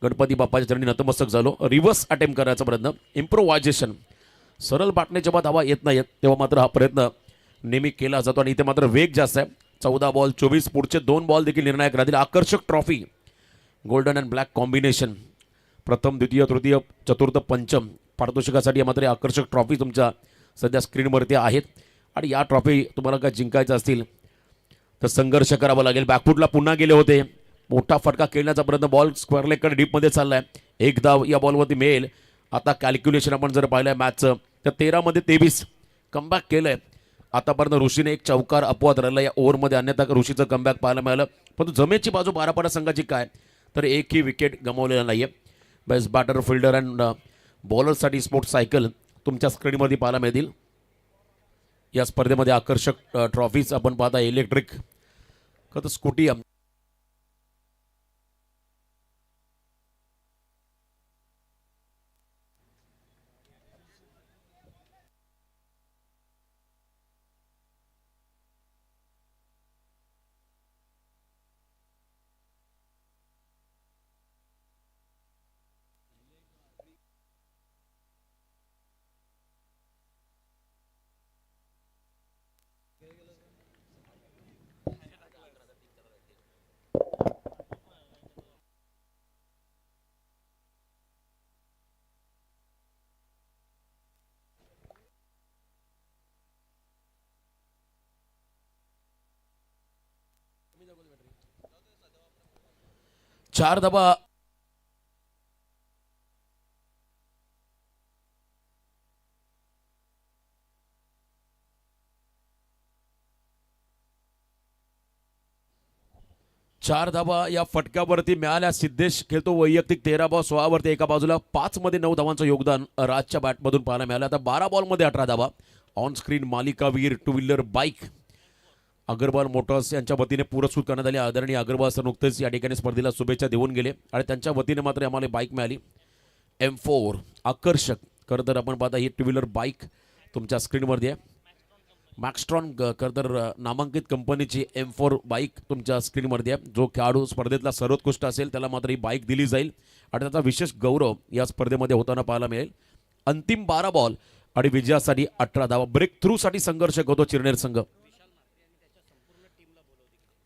गणपती बाप्पाच्या चरणी नतमस्तक झालो. रिव्हर्स अटेम्प्ट करायचा प्रयत्न. इम्प्रोव्हायझेशन सरळ बाटणे जेव्हा धावा येत नाहीत तेव्हा मात्र हा प्रयत्न नेहमी केला जातो आणि इथे मात्र वेग जास्त आहे. 14 बॉल 24, पुढचे 2 बॉल देखील निर्णायक राहतील. आकर्षक trophy, golden and black combination, प्रथम द्वितीय तृतीय चतुर्थ पंचम पारितोषिकासाठी मात्र आकर्षक ट्रॉफी तुमच्या सध्या स्क्रीनवरती आहेत. आणि या ट्रॉफी तुम्हाला काय जिंकायचं असतील तर संघर्ष करावा लागेल. बॅकफुटला पुन्हा गेले होते, मोठा फटका खेळण्याचा प्रयत्न, बॉल स्क्वेअर लेगकडे डीपमध्ये चाललाय. एक धाव या बॉलवरती मिळेल. आता कॅल्क्युलेशन आपण जर पाहिलंय मॅचचं तर 13 मध्ये 23 कमबॅक केलंय. आतापर्यंत ऋषीने एक चौकार अपवाद राहिला या ओव्हरमध्ये, अन्यथा ऋषीचं कमबॅक पाहायला मिळालं. पण जमेची बाजू बारापाडा संघाची काय तर एकही विकेट गमावलेला नाहीये. बेस्ट बॅटर, फिल्डर अँड बॉलरसाठी स्पोर्ट्स सायकल तुमच्या स्क्रीनमध्ये पाहायला मिळतील. या स्पर्धेमध्ये आकर्षक ट्रॉफीज आपण पाहता. इलेक्ट्रिक स्कूटी, 4 धावा. चार धावा या फटक्यावरती मिळाल्या. सिद्धेश खेळतो वैयक्तिक 13 बॉल 16 वरती एका बाजूला. 5 मध्ये 9 धावांचं योगदान राजच्या बॅटमधून पाहायला मिळालं. आता 12 बॉलमध्ये 18 धावा. ऑन स्क्रीन मालिकावीर two wheeler bike Agarwal motors यांच्या वतीने पुरस्कृत करण्यात आली. आदरणीय अग्रवाल सर नुकतेच या ठिकाणी स्पर्धेला शुभेच्छा देऊन गेले आणि त्यांच्या वतीने मात्र आम्हाला बाईक मिळाली M4 आकर्षक. खरं तर आपण पाहता ही टू व्हीलर बाईक तुमच्या स्क्रीनवरती आहे. मॅक्स्ट्रॉन खरं तर नामांकित कंपनीची M4 बाईक तुमच्या स्क्रीनवरती आहे. जो खेळाडू स्पर्धेतला सर्वोत्कृष्ट असेल त्याला मात्र ही बाईक दिली जाईल आणि त्याचा विशेष गौरव या स्पर्धेमध्ये होताना पाहायला मिळेल. अंतिम 12 बॉल आणि विजयासाठी 18 धावा. ब्रेक थ्रूसाठी संघर्ष करतो चिरनेर संघ.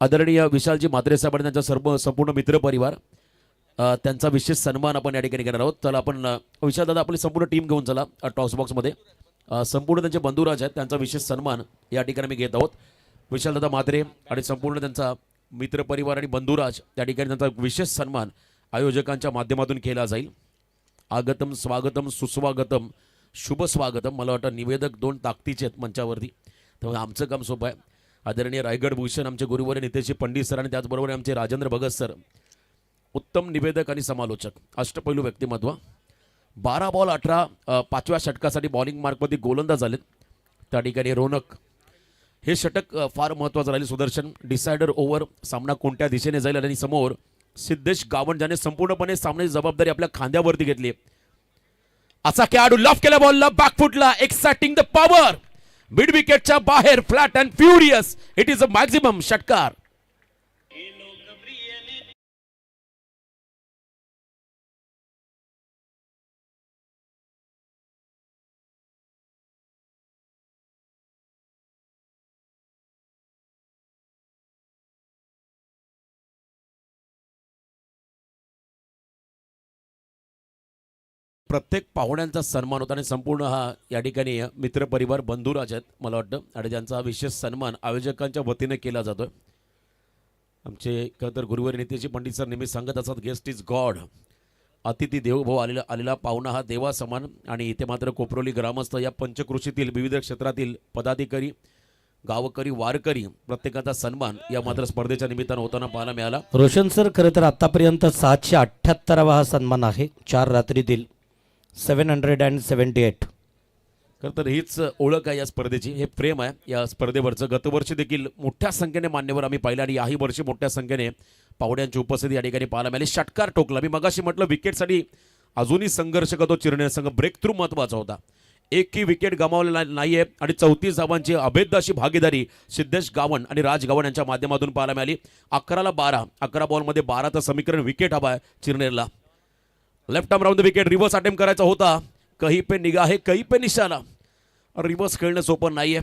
आदरणीय विशालजी म्हात्रे साहेब आणि त्यांचा संपूर्ण मित्रपरिवार त्यांचा विशेष सन्मान आपण या ठिकाणी घेणार आहोत. चला आपण विशाल दादा आपली संपूर्ण टीम घेऊन चला टॉस बॉक्समध्ये. संपूर्ण त्यांचे बंधुराज आहेत त्यांचा विशेष सन्मान या ठिकाणी मी घेत आहोत. विशाल दादा म्हात्रे आणि संपूर्ण त्यांचा मित्रपरिवार आणि बंधुराज त्या ठिकाणी त्यांचा विशेष सन्मान आयोजकांच्या माध्यमातून केला जाईल. आगतम स्वागतम सुस्वागतम शुभ स्वागतम. मला वाटतं निवेदक 2 ताकदीचे आहेत मंचावरती, त्यामुळे आमचं काम सोपं आहे. आदरणीय रायगड भूषण आमचे गुरुवर्य नितेशजी पंडित सर आणि त्याचबरोबर आमचे राजेंद्र भगत सर उत्तम निवेदक आणि समालोचक, अष्टपैलू व्यक्तिमत्व. 12 बॉल 18 5व्या षटकासाठी बॉलिंग मार्कमध्ये गोलंदाज झालेत. त्या ठिकाणी रोनक हे षटक फार महत्त्वाचं राहील. सुदर्शन डिसायडर ओव्हर, सामना कोणत्या दिशेने जाईल आणि समोर सिद्धेश गावंड ज्याने संपूर्णपणे सामन्याची जबाबदारी आपल्या खांद्यावरती घेतली. असा खेळाडू लॉफ केल्या बॉलला बॅकफुटला एक्साइटिंग द पॉवर मिड विकेटच्या बाहेर flat and furious. It is a maximum षटकार. प्रत्येक पाहुण्यांचा सन्मान होता आणि संपूर्ण हा या ठिकाणी मित्रपरिवार बंधुराज आहेत मला वाटतं आणि त्यांचा विशेष सन्मान आयोजकांच्या वतीने केला जातोय. आमचे खरं तर गुरुवारी नितेशजी पंडित सर नेहमी सांगत असतात गेस्ट इज गॉड. अतिथी देवभाव आलेला पाहुणा हा देवा समान. आणि इथे मात्र कोपरोली ग्रामस्थ या पंचकृषीतील विविध क्षेत्रातील पदाधिकारी गावकरी वारकरी प्रत्येकाचा सन्मान या मात्र स्पर्धेच्या निमित्तानं होताना पाहायला मिळाला. रोशन सर खरं तर आतापर्यंत 778वा हा सन्मान आहे 4 रात्रीतील 778. खरं तर हीच ओळख आहे या स्पर्धेची, हे प्रेम आहे या स्पर्धेवरचं. गतवर्षी देखील मोठ्या संख्येने मान्यवर आम्ही पाहिलं आणि याही वर्षी मोठ्या संख्येने पाहुण्यांची उपस्थिती या ठिकाणी पाहायला मिळाली. षटकार टोकला. मी मगाशी म्हटलं विकेटसाठी अजूनही संघर्ष करतो चिरनेर संघ. ब्रेक थ्रू महत्त्वाचा होता. एकही विकेट गमावलेला नाहीये आणि 34 धावांची अभेद्य अशी भागीदारी सिद्धेश गावंड आणि राज गावंड यांच्या माध्यमातून पाहायला मिळाली. 11ला 12, 11 बॉलमध्ये 12चं समीकरण विकेट हवा आहे चिरनेरला. Left arm round the wicket, reverse attempt करायचा होता. कहीं पे निगाह है कहीं पे निशाणा. रिव्हर्स खेळणं सोपं नाहीये.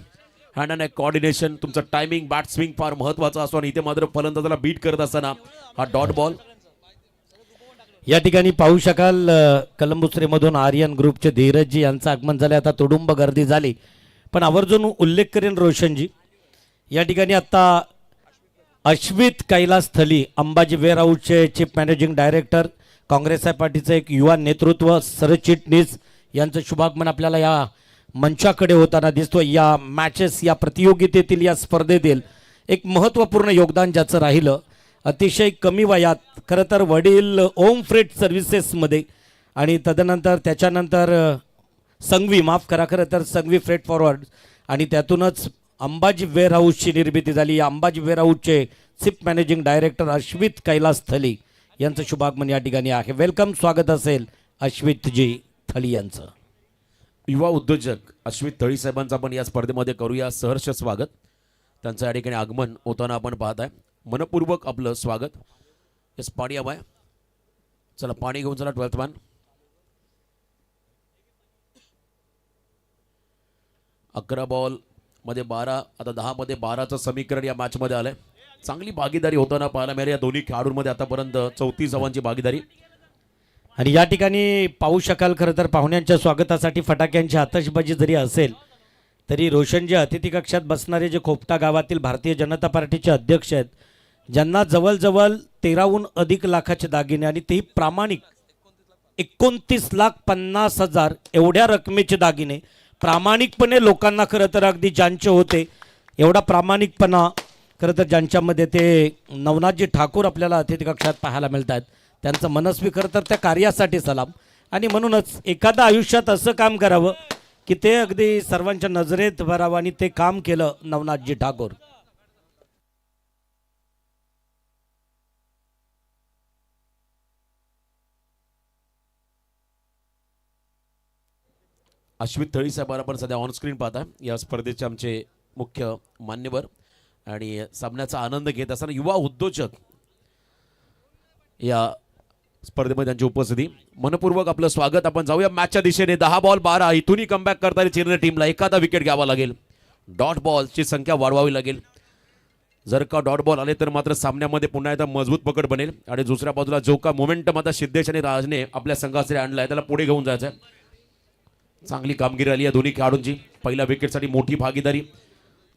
हँड अँड कॉर्डिनेशन, तुमचं टायमिंग, बॅट स्विंग फार महत्वाचा असतो आणि इथे मात्र फलंदाजाला बीट करत असताना हा डॉट बॉल. या ठिकाणी पाहू शकाल कलंबुसरेमधून आर्यन ग्रुपचे धीरजजी यांचं आगमन झाले. आता तुडुंब गर्दी झाली, पण आवर्जून उल्लेख करेन रोशनजी, या ठिकाणी आता अश्वित कैलास थली, अंबाजी वेअरहाऊसचे चीफ मॅनेजिंग डायरेक्टर, काँग्रेस पार्टीचं एक युवा नेतृत्व सरचिटणीस यांचं शुभागमन आपल्याला या मंचाकडे होताना दिसतो. या मॅचेस, या प्रतियोगितेतील, या स्पर्धेतील एक महत्त्वपूर्ण योगदान ज्याचं राहिलं अतिशय कमी वयात. खरं तर वडील ओम फ्रेट सर्व्हिसेसमध्ये आणि तदनंतर त्याच्यानंतर संघवी, माफ करा, खरं तर संघवी फ्रेट फॉरवर्ड, आणि त्यातूनच अंबाजी वेअरहाऊसची निर्मिती झाली. या अंबाजी वेअरहाऊसचे चीफ मॅनेजिंग डायरेक्टर अश्वित कैलास थली यांचं शुभागमन या ठिकाणी आहे. वेलकम, स्वागत असेल अश्वितजी थली यांचं. युवा उद्योजक अश्वित थळी साहेबांचं आपण या स्पर्धेमध्ये करूया सहर्ष स्वागत. त्यांचं या ठिकाणी आगमन होताना आपण पाहत आहे. मनपूर्वक आपलं स्वागत. यस, पाणी हवं आहे. चला पाणी घेऊन चला 12th मॅन. 11 बॉल मध्ये 12, आता 10 मध्ये 12चं समीकरण या मॅच मध्ये आलंय. चांगली भागीदारी होताना पाहायला मिळाली या दोन्ही खेळाडूंमध्ये. आतापर्यंत 34 धावांची भागीदारी. आणि या ठिकाणी पाहू शकाल खरं तर पाहुण्यांच्या स्वागतासाठी फटाक्यांची आतषबाजी जरी असेल तरी रोशनजी अतिथी कक्षात बसणारे जे खोपटा गावातील भारतीय जनता पार्टीचे अध्यक्ष आहेत, ज्यांना जवळजवळ 13हून अधिक लाखाचे दागिने आणि तेही प्रामाणिक 29,50,000 एवढ्या रकमेचे दागिने प्रामाणिकपणे लोकांना खरं तर अगदी ज्यांचे होते एवढा प्रामाणिकपणा खरं तर ज्यांच्यामध्ये ते नवनाथजी ठाकूर आपल्याला अतिथी कक्षात पाहायला मिळत आहेत. त्यांचं मनस्वी खरं तर त्या कार्यासाठी सलाम. आणि म्हणूनच एखादं आयुष्यात असं काम करावं की ते अगदी सर्वांच्या नजरेत भरावं, आणि ते काम केलं नवनाथजी ठाकूर. अश्वित थळी साहेबांना आपण सध्या ऑन स्क्रीन पाहता. या स्पर्धेचे आमचे मुख्य मान्यवर आणि सामन्याचा आनंद घेत असताना युवा उद्योजक या स्पर्धेमध्ये त्यांची उपस्थिती. मनपूर्वक आपलं स्वागत. आपण जाऊया मॅचच्या दिशेने. 10 बॉल 12, इथूनही कमबॅक करता येईल चिरने टीमला. एखादा विकेट घ्यावा लागेल. डॉट बॉलची संख्या वाढवावी लागेल. जर का डॉट बॉल आले तर मात्र सामन्यामध्ये पुन्हा एकदा मजबूत पकड बनेल. आणि दुसऱ्या बाजूला जो का मोमेंटम आता सिद्धेश आणि राजने आपल्या संघासाठी आणलाय त्याला पुढे घेऊन जायचं आहे. चांगली कामगिरी आली या दोन्ही खेळाडूंची. पहिल्या विकेटसाठी मोठी भागीदारी.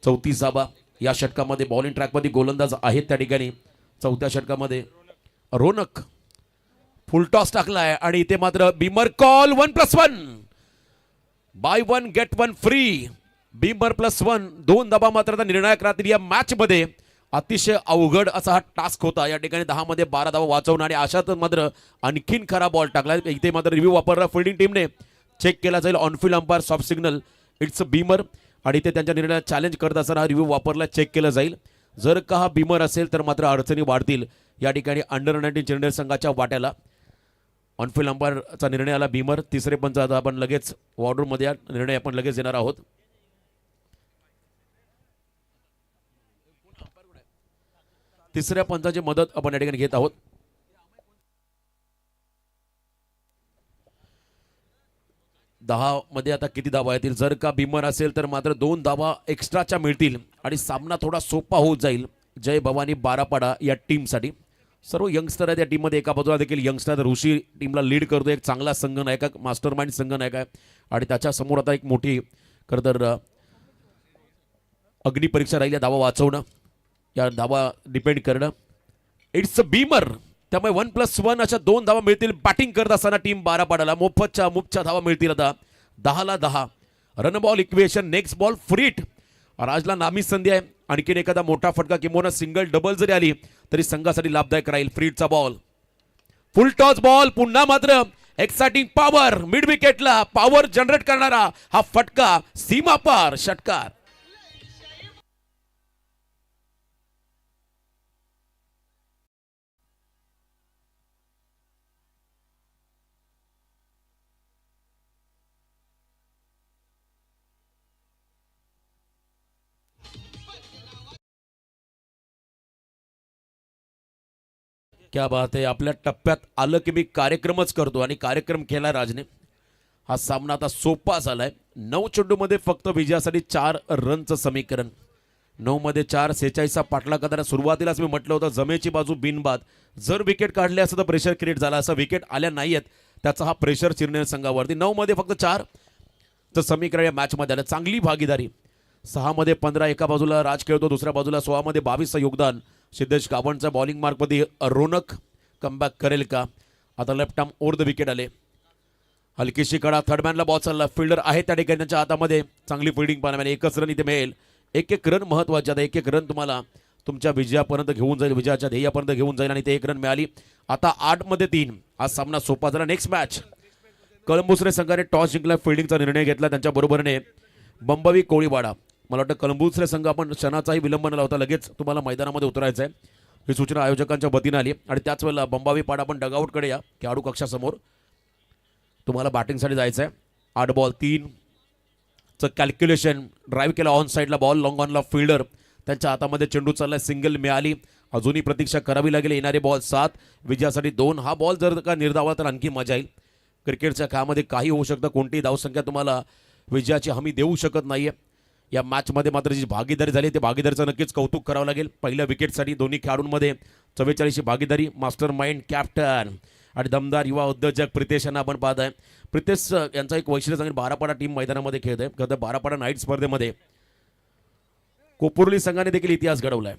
34 धावा या षटकामध्ये. बॉलिंग ट्रॅकमध्ये गोलंदाज आहेत त्या ठिकाणी. चौथ्या षटकामध्ये रोनक फुल टॉस टाकलाय आणि इथे मात्र beamer call 1+1, buy 1 get 1 free. Beamer +1, 2 धावा मात्र आता निर्णायक राहतील या मॅच मध्ये. अतिशय अवघड असा हा टास्क होता या ठिकाणी. 10 मध्ये 12 धावा वाचवणं आणि अशात मात्र आणखीन खरा बॉल टाकला. इथे मात्र रिव्ह्यू वापरला फिल्डिंग टीमने. चेक केला जाईल on-field umpire soft signal it's a Beamer, आणि इथे त्यांच्या निर्णयाला चॅलेंज करत असताना हा रिव्ह्यू वापरला, चेक केला जाईल. जर का हा बीमर असेल तर मात्र अडचणी वाढतील या ठिकाणी अंडर 19 चिरनेर संघाच्या वाट्याला. ऑनफिल्ड अंपायरचा निर्णय आला बीमर. तिसरे पंच आता आपण लगेच वॉर्डरूममध्ये या निर्णय आपण लगेच देणार आहोत. तिसऱ्या पंचाची मदत आपण या ठिकाणी घेत आहोत. दहा मध्ये आता किती धावा येतील. जर का बीमर असेल तर मात्र 2 धावा एक्स्ट्राच्या मिळतील आणि सामना थोडा सोपा होत जाईल जय भवानी बारापाडा या टीमसाठी. सर्व यंगस्टर आहेत या टीममध्ये. एका बाजूला देखील यंगस्टर ऋषी टीमला लीड करतो. एक चांगला संघ नायक, मास्टर माइंड संघ नायक आहे. आणि त्याच्या समोर आता एक मोठी खरं तर अग्निपरीक्षा राहिली. धावा वाचवणं, या धावा डिपेंड करणं. It's a Beamer. त्यामुळे 1+1 अशा 2 धावा मिळतील बॅटिंग करत असताना टीम बारापाडाला. मुफ्तच्या धावा मिळतील आता. 10ला 10 run ball equation. Next ball free hit. राजला नामी संधी आहे. आणखीन एखादा मोठा फटका किंवा सिंगल डबल जरी आली तरी संघासाठी लाभदायक राहील. फ्रीटचा बॉल. Full toss ball. पुन्हा मात्र एक्साइटिंग पॉवर. मिड विकेटला पॉवर जनरेट करणारा हा फटका सीमा पार षटकार. क्या बात आहे. आपल्या टप्प्यात आलं की मी कार्यक्रमच करतो आणि कार्यक्रम केला राजने. हा सामना आता सोपा झालाय. 9 चेंडूमध्ये फक्त विजयासाठी 4 रनचं समीकरण. 9 मध्ये 4, 46चा पाठलाग करताना सुरुवातीलाच मी म्हटलं होतं जमेची बाजू बिनबाद. जर विकेट काढले असं तर प्रेशर क्रिएट झाला असं. विकेट आल्या नाहीयेत त्याचा हा प्रेशर चिरनेर संघावरती. 9 मध्ये फक्त 4 चं समीकरण या मॅचमध्ये आलं. चांगली भागीदारी. 6 मध्ये 15 एका बाजूला राज खेळतो, दुसऱ्या बाजूला 16 मध्ये 22चं योगदान. सिद्धेश गावणचा बॉलिंग मार्कमध्ये रोनक कमबॅक करेल का? आता left arm over the wicket आले. हलकीशी कडा, थर्डमॅनला बॉल चालला, फिल्डर आहे त्या ठिकाणी त्यांच्या हातामध्ये. चांगली फिल्डिंग पाहायला मिळेल. एकच रन इथे मिळेल. एक रन महत्वाचे. आता एक रन तुम्हाला तुमच्या विजयापर्यंत घेऊन जाईल, विजयाच्या ध्येयापर्यंत घेऊन जाईल. आणि ते 1 रन मिळाली. आता 8 मध्ये 3. आज सामना सोपा झाला. नेक्स्ट मॅच कळंबुसरे संघाने टॉस जिंकला, फिल्डिंगचा निर्णय घेतला. त्यांच्या बरोबरीने बंबावी कोळीवाडा. मला वाटतं कळंबुसरे संघ आपण क्षणाचाही विलंब न लावता लगेच तुम्हाला मैदानामध्ये उतरायचं आहे ही सूचना आयोजकांच्या वतीने आली. आणि त्याच वेळेला बंबावी पाडा आपण डगआउटकडे या, खेळाडू कक्षासमोर तुम्हाला बॅटिंगसाठी जायचं आहे. 8 बॉल 3चं कॅल्क्युलेशन. ड्राईव्ह केला ऑन साईडला बॉल, लॉंग ऑनला फिल्डर. त्यांच्या हातामध्ये चेंडू चालला, सिंगल मिळाली. अजूनही प्रतीक्षा करावी लागेल. येणारे बॉल 7, विजयासाठी 2. हा बॉल जर का निर्धावला तर आणखी मजा येईल. क्रिकेटच्या खेळामध्ये काही होऊ शकतं. कोणतीही धावसंख्या तुम्हाला विजयाची हमी देऊ शकत नाहीये. या मॅचमध्ये मात्र जी भागीदारी झाली ते भागीदारीचं नक्कीच कौतुक करावं लागेल. पहिल्या विकेटसाठी दोन्ही खेळाडूंमध्ये 44ची भागीदारी. मास्टर माइंड, कॅप्टन आणि दमदार युवा उद्योजक प्रितेश यांना आपण पाहत आहे. प्रितेश यांचा एक वैशिष्ट्य सांगेल, बारापाडा टीम मैदानामध्ये खेळत आहे. खरं तर बारापाडा नाईट स्पर्धेमध्ये कोपुर्ली संघाने देखील इतिहास घडवलाय.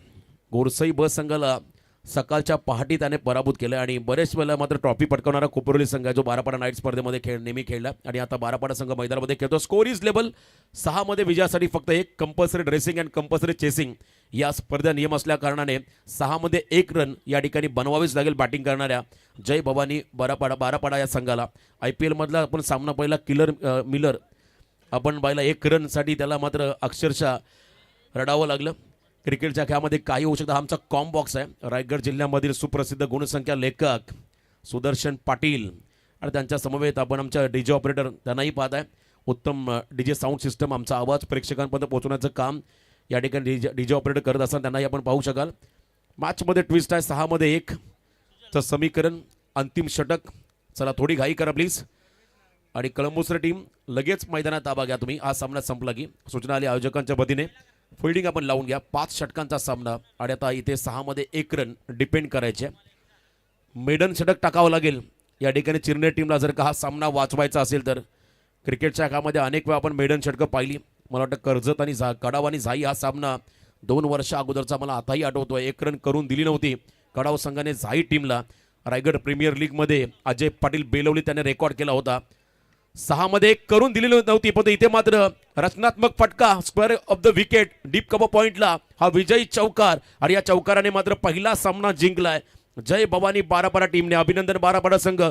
गोरसई बस संघाला सकाळच्या पहाटी त्याने पराभूत केलं आणि बरेच वेळेला मात्र ट्रॉफी पटकावणारा कोपुर्ली संघ आहे जो बारापाडा नाईट स्पर्धेमध्ये नेहमी खेळला. आणि आता बारापाडा संघ मैदानामध्ये खेळतो. Score is level. 6 मध्ये विजयासाठी फक्त 1. Compulsory dressing and compulsory chasing या स्पर्धा नियम असल्या कारणाने 6 मध्ये 1 रन या ठिकाणी बनवावेच लागेल बॅटिंग करणाऱ्या जय भवानी बारापाडा या संघाला. IPL मधला आपण सामना पहिला किलर मिलर आपण पाहिला. 1 रनसाठी त्याला मात्र अक्षरशः रडावं लागलं. क्रिकेटच्या खेळामध्ये काही होऊ शकतं. हा आमचा कॉम बॉक्स आहे. रायगड जिल्ह्यामधील सुप्रसिद्ध गुणसंख्या लेखक सुदर्शन पाटील आणि त्यांच्या समवेत आपण आमच्या डीजे ऑपरेटर त्यांनाही पाहत आहे. उत्तम डीजे साऊंड सिस्टम, आमचा आवाज प्रेक्षकांपर्यंत पोहोचवण्याचं काम या ठिकाणी डीजे ऑपरेटर करत असताना त्यांनाही आपण पाहू शकाल. मॅचमध्ये ट्विस्ट आहे. 6 मध्ये 1चं समीकरण. अंतिम षटक. चला थोडी घाई करा प्लीज. आणि कळंबुसरे टीम लगेच मैदानात ताबा घ्या तुम्ही. हा सामना संपला की सूचना आली आयोजकांच्या वतीने. फिल्डिंग आपण लावून घ्या. 5 षटकांचा सामना आणि आता इथे 6 मध्ये 1 रन डिपेंड करायचे. मेडन षटक टाकावं लागेल या ठिकाणी चिरनेर टीमला जर का हा सामना वाचवायचा असेल तर. क्रिकेटच्या काळामध्ये अनेक वेळा आपण मेडन षटकं पाहिली. मला वाटतं कर्जत आणि कडाव आणि झाई हा सामना 2 वर्ष अगोदरचा मला आताही आठवतोय. 1 रन करून दिली नव्हती कडाव संघाने झाई टीमला. रायगड प्रीमियर लीगमध्ये अजय पाटील बेलवली त्याने रेकॉर्ड केला होता. 6 मध्ये 1 करून दिलेली नव्हती पण इथे मात्र रचनात्मक फटका square of the wicket deep cover पॉइंटला हा विजयी चौकार. आणि या चौकाराने मात्र पहिला सामना जिंकलाय जय भवानी बारापाडा टीमने. अभिनंदन बारापाडा संघ.